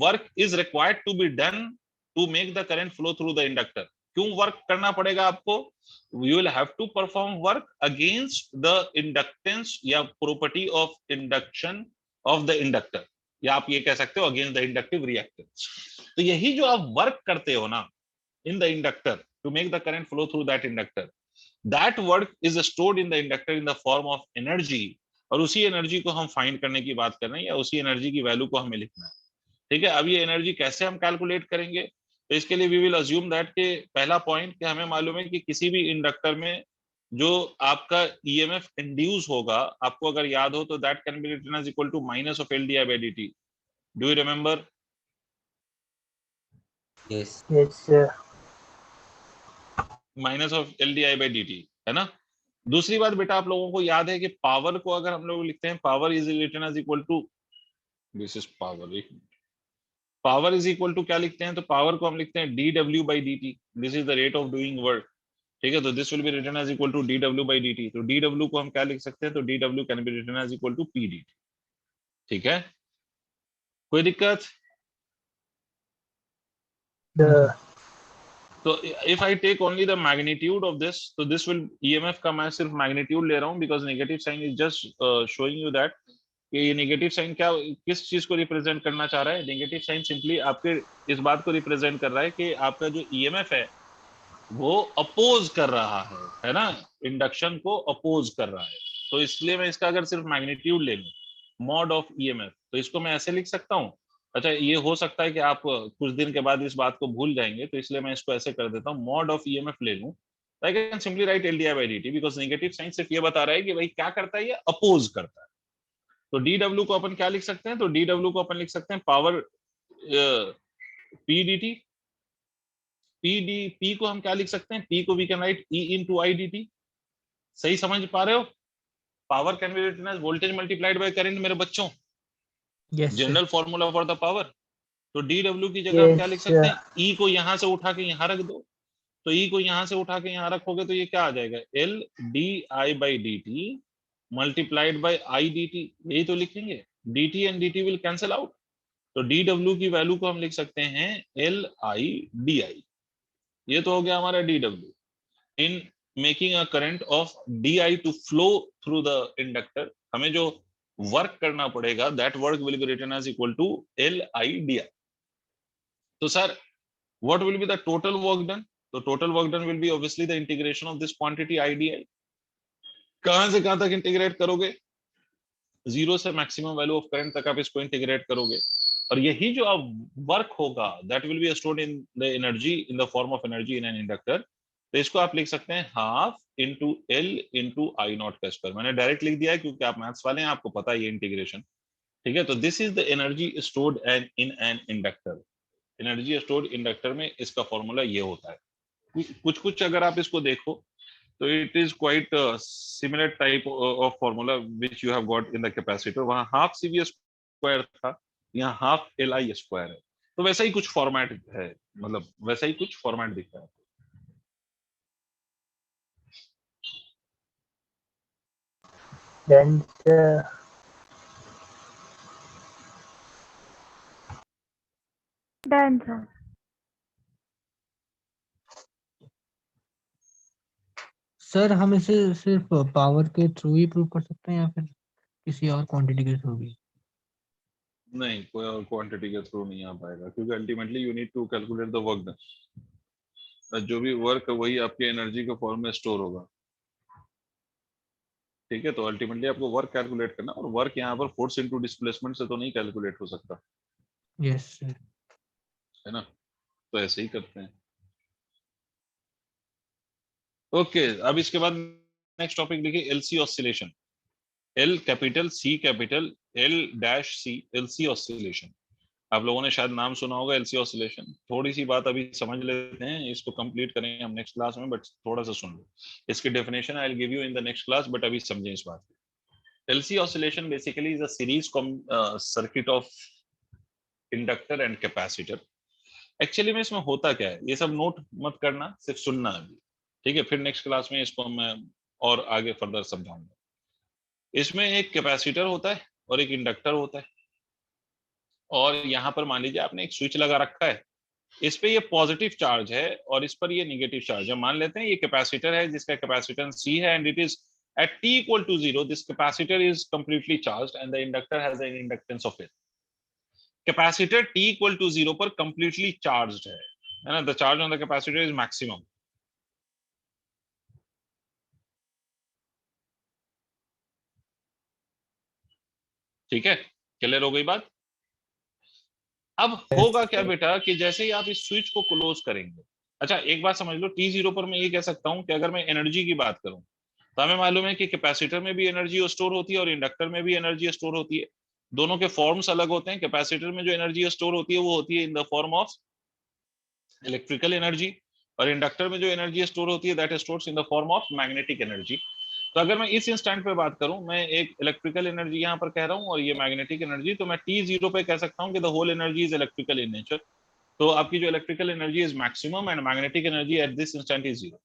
work is required to be done to make the current flow through the inductor. क्यों वर्क करना पड़ेगा आपको, you will have to perform work against the inductance या property of induction of the inductor, या आप ये कह सकते हो अगेंस्ट द इंडक्टिव रिएक्टेंस। तो यही जो आप वर्क करते हो ना in the inductor to make the current flow through that inductor, that work is stored in the inductor in the form of energy, और उसी एनर्जी को हम फाइंड करने की बात कर रहे हैं या उसी एनर्जी की वैल्यू को हमें लिखना है। ठीक है, अब ये एनर्जी कैसे हम कैलकुलेट करेंगे, तो इसके लिए वी विल अज्यूम दैट के पहला पॉइंट कि हमें मालूम है कि किसी भी इंडक्टर में जो आपका ईएमएफ इंड्यूस होगा, आपको अगर याद हो तो that can be written as equal to minus of LDI by DT. Do you remember? Yes. Yes, sir. Minus of LDI by DT, है ना। दूसरी बात बेटा आप लोगों को याद है कि पावर को अगर हम लोग लिखते हैं power is written as equal to, this is power, power is equal to क्या लिखते हैं, तो पावर को हम लिखते हैं dw by dt, this is the rate of doing work. ठीक है, तो this will be written as equal to dw by dt, तो dw को हम क्या लिख सकते हैं, तो dw can be written as equal to pdt। ठीक है, कोई दिक्कत? The तो if I take only the magnitude of this, तो दिस विल ईएमएफ का मैं सिर्फ मैग्नीट्यूड ले रहा हूं because negative sign is just showing you that कि ये नेगेटिव साइन क्या किस चीज को रिप्रेजेंट करना चाह रहा है। नेगेटिव साइन सिंपली आपके इस बात को रिप्रेजेंट कर रहा है कि आपका जो ईएमएफ है वो अपोज कर रहा है ना, इंडक्शन को अपोज कर रहा है। तो इसलिए मैं इसका अगर सिर्फ मैग्नीट्यूड ले लूं मॉड ऑफ ईएमएफ, तो इसको मैं ऐसे लिख सकता हूं। अच्छा, ये हो सकता है कि आप कुछ दिन के बाद इस बात को भूल जाएंगे, तो इसलिए मैं इसको ऐसे कर देता हूँ, मॉड ऑफ ईएमएफ ले लूं, I can simply write LDI by DT because negative sign सिर्फ ये बता रहा है कि भाई क्या करता है, ये अपोज करता है। तो डीडब्ल्यू को अपन क्या लिख सकते हैं, तो डीडब्ल्यू को अपन लिख सकते हैं पावर पी डी पी को हम क्या लिख सकते हैं, पी को we can write E into I D T. सही समझ पा रहे हो? Power can be written as voltage multiplied by current मेरे बच्चों, general formula for the power. तो dw की जगह आप क्या लिख सकते हैं, E को यहां से उठा के यहां रख दो, तो E को यहां से उठा के यहां रखोगे तो ये क्या आ जाएगा, L di by dt multiplied by I dt, यही तो लिखेंगे, dt and dt will cancel out. तो dw की वैल्यू को हम लिख सकते हैं L I di, ये तो हो गया हमारा dw। In making a current of di to flow through the inductor, हमें जो वर्क करना पड़ेगा that work will be written as equal to L I di। तो sir what will be the total work done, तो total work done will be obviously the integration of this quantity IDI। कहां से कहां तक integrate करोगे, zero से maximum value of current तक आप इसको इंटीग्रेट करोगे, और यही जो अब वर्क होगा that will be stored in the energy in the form of energy in an inductor, तो इसको आप लिख सकते हैं half into L into I not का स्क्वायर। मैंने डायरेक्ट लिख दिया है क्योंकि आप मैथ्स वाले हैं, आपको पता है ये इंटीग्रेशन, ठीक है। तो this is the energy stored in an inductor. Energy stored inductor में इसका फॉर्मूला ये होता है। कुछ कुछ अगर आप इसको देखो तो it is quite similar type of formula which you have got in the capacitor. वहां हाफ सीवी स्क्वायर था, यहाँ हाफ एल आई स्क्वायर है। तो वैसा ही कुछ फॉर्मेट है, मतलब वैसा ही कुछ फॉर्मेट दिख रहा है। then done sir. सर हम इसे सिर्फ पावर के थ्रू ही प्रूव कर सकते हैं या फिर किसी और क्वांटिटी के थ्रू भी? नहीं, कोई और क्वांटिटी के थ्रू नहीं आ पाएगा, क्योंकि ultimately you need to calculate the work done. जो भी वर्क है वही आपकी एनर्जी के फॉर्म में स्टोर होगा, ठीक है। तो अल्टीमेटली आपको वर्क कैलकुलेट करना, और वर्क यहाँ पर फोर्स इनटू डिस्प्लेसमेंट से तो नहीं कैलकुलेट हो सकता, यस सर। है ना। तो ऐसे ही करते हैं। ओके, अब इसके बाद नेक्स्ट टॉपिक देखिए, एलसी ऑसिलेशन। एल कैपिटल, सी capital, L dash C, LC oscillation. आप लोगों ने शायद नाम सुना होगा एलसी ऑसिलेशन। थोड़ी सी बात अभी समझ लेते हैं, इसको कंप्लीट करेंगे हम नेक्स्ट क्लास में, बट थोड़ा सा सुन लो। इसकी definition I will give you in the next class, but अभी समझें इस बात को। LC oscillation basically is a series circuit of inductor and capacitor. Actually में इसमें होता क्या है, ये सब नोट मत करना, सिर्फ सुनना अभी, ठीक है। फिर नेक्स्ट क्लास में इसको मैं और आगे फर्दर समझाऊंगा। इसमें एक कैपेसिटर होता है और एक इंडक्टर होता है, और यहाँ पर मान लीजिए आपने एक स्विच लगा रखा है, इस पे ये पॉजिटिव चार्ज है और इस पर ये नेगेटिव चार्ज है। मान लेते हैं ये कैपेसिटर है जिसका कैपेसिटेंस C है, and it is at t equal to 0 this capacitor is completely charged and the inductor has an inductance of it. Capacitor t equal to 0 पर completely charged है ना। the charge on the capacitor is maximum. ठीक है, clear हो गई बात। अब होगा क्या बेटा कि जैसे ही आप इस स्विच को क्लोज करेंगे, अच्छा एक बात समझ लो, t0 पर मैं ये कह सकता हूं कि अगर मैं एनर्जी की बात करूं तो हमें मालूम है कि कैपेसिटर में भी एनर्जी स्टोर होती है और इंडक्टर में भी एनर्जी स्टोर होती है। दोनों के फॉर्म्स अलग होते हैं। कैपेसिटर में जो एनर्जी स्टोर होती है वो होती है in the form of electrical energy, और इंडक्टर में जो एनर्जी स्टोर होती है that stores in the form of magnetic energy. तो अगर मैं इस इंस्टेंट पे बात करूं, मैं एक इलेक्ट्रिकल एनर्जी यहाँ पर कह रहा हूं और ये मैग्नेटिक एनर्जी, तो मैं t0 पे कह सकता हूं कि the whole energy is electrical in nature. तो आपकी जो electrical energy is maximum and magnetic energy at this instant is 0।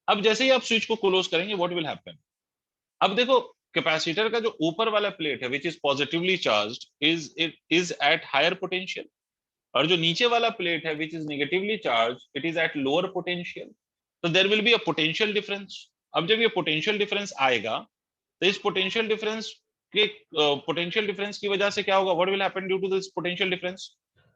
अब जैसे ही आप स्विच को क्लोज करेंगे व्हाट विल हैपन, अब देखो कैपेसिटर का जो ऊपर वाला प्लेट है which is positively charged is at higher potential, और जो नीचे वाला प्लेट है which is negatively charged it is at lower potential. तो there will be a potential difference. अब जब ये पोटेंशियल डिफरेंस आएगा तो इस पोटेंशियल डिफरेंस की वजह से क्या होगा, what will happen due to this potential difference,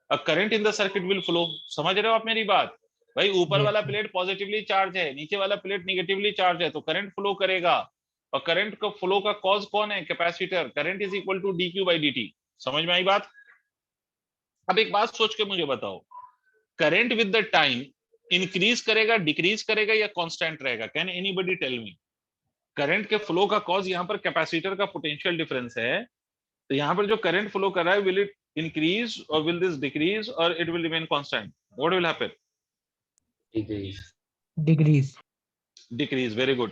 a current in the circuit will flow. समझ रहे हो आप मेरी बात? भाई ऊपर वाला प्लेट पॉजिटिवली चार्ज है, नीचे वाला प्लेट नेगेटिवली चार्ज है, तो करंट फ्लो करेगा, और करंट का फ्लो का कॉज कौन है, capacitor. Current is equal to dq by dt। समझ में आई बात? अब एक बात सोच के मुझे बताओ, current with the time increase करेगा, डिक्रीज करेगा, या कांस्टेंट रहेगा? Can anybody tell me? Current के फ्लो का कॉज यहाँ पर कैपेसिटर का पोटेंशियल डिफरेंस है, तो यहाँ पर जो करंट फ्लो कर रहा है विल इट इंक्रीज और विल दिस डिक्रीज और it will remain constant? What will happen? Decrease. Decrease, very good.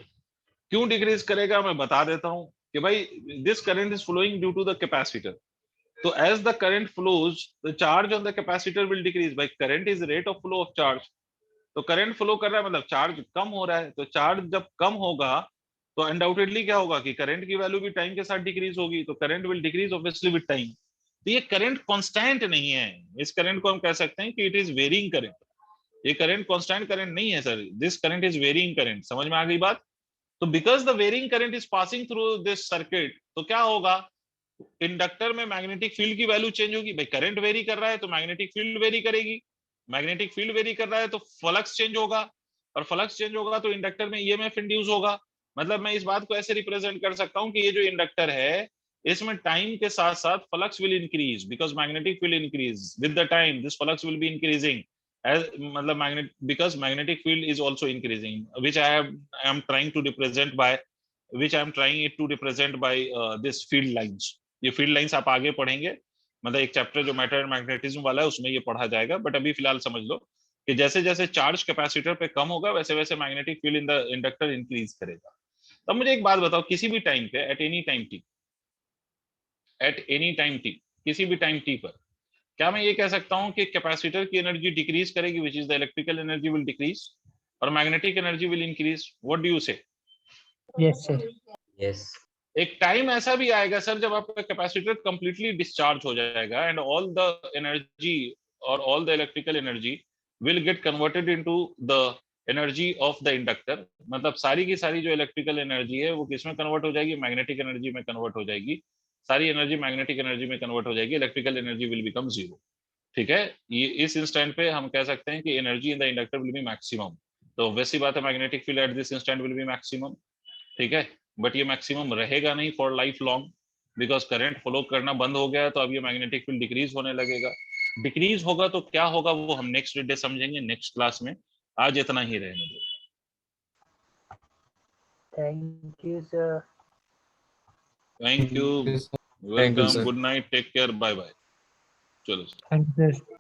क्यों डिक्रीज करेगा मैं बता देता हूं कि भाई this current is flowing due to the capacitor. तो as the current flows the charge on the capacitor will decrease. भाई current is rate of flow of charge, तो करंट फ्लो कर रहा है मतलब चार्ज कम हो रहा है, तो चार्ज जब कम होगा तो अनडाउटेडली क्या होगा कि करंट की वैल्यू भी टाइम के साथ डिक्रीज होगी, तो current will decrease obviously with time. तो ये करंट कांस्टेंट नहीं है, इस करंट को हम कह सकते हैं कि इट इज वेरिंग करंट। ये करंट कांस्टेंट करंट नहीं है sir, this current is varying current. समझ में आ गई बात? तो because the varying current is passing through this circuit, तो क्या होगा, इंडक्टर में मैग्नेटिक फील्ड की वैल्यू चेंज होगी। भाई करंट वेरी कर रहा है तो मैग्नेटिक फील्ड वेरी करेगी, मैग्नेटिक फील्ड वेरी कर रहा है तो फ्लक्स चेंज होगा, और फ्लक्स चेंज होगा तो इंडक्टर में ईएमएफ इंड्यूस होगा। मतलब मैं इस बात को ऐसे रिप्रेजेंट कर सकता हूं कि ये जो इंडक्टर है इसमें टाइम के साथ साथ flux will increase because magnetic field increase with the time, this flux will be increasing as मतलब magnet, because magnetic field is also increasing, which I am trying to represent by, which I am trying it to represent by this field lines. ये field lines आप आगे पढ़ेंगे, मतलब एक chapter जो matter and magnetism वाला है उसमें ये पढ़ा जाएगा, बट अभी फिलहाल समझ लो कि जैसे जैसे चार्ज कैपेसिटर पे कम होगा वैसे वैसे magnetic field in the inductor increase करेगा। तब मुझे एक बात बताओ, किसी भी टाइम पे eight any time T, eight any time T, किसी भी टाइम टी पर क्या मैं ये कह सकता हूं कि कैपेसिटर की एनर्जी डिक्रीज करेगी, which is the electrical energy will decrease, और magnetic energy will increase? What do you say? Yes sir. Yes. एक टाइम ऐसा भी आएगा सर जब आपका कैपेसिटर कंप्लीटली डिस्चार्ज हो जाएगा एंड ऑल द एनर्जी और all the electrical energy will get converted into the energy of the inductor. मतलब सारी की सारी जो इलेक्ट्रिकल एनर्जी है वो किसमें कन्वर्ट हो जाएगी? मैग्नेटिक एनर्जी में कन्वर्ट हो जाएगी। सारी एनर्जी मैग्नेटिक एनर्जी में कन्वर्ट हो जाएगी, electrical energy will become zero. ठीक है, ये इस इंस्टेंट पे हम कह सकते हैं कि energy in the inductor will be maximum. तो वैसी बात है, magnetic field at this instant will be maximum. ठीक है, बट ये मैक्सिमम रहेगा नहीं for life long, because current flow करना बंद हो गया, तो अब ये मैग्नेटिक फील्ड डिक्रीज होने लगेगा। डिक्रीज होगा तो क्या होगा वो हम नेक्स्ट डे समझेंगे, नेक्स्ट क्लास में। आज इतना ही रहने दो। Thank you, sir. Thank you, Thank you, welcome, sir. Good night, take care, bye bye. चलो थैंक यू सर।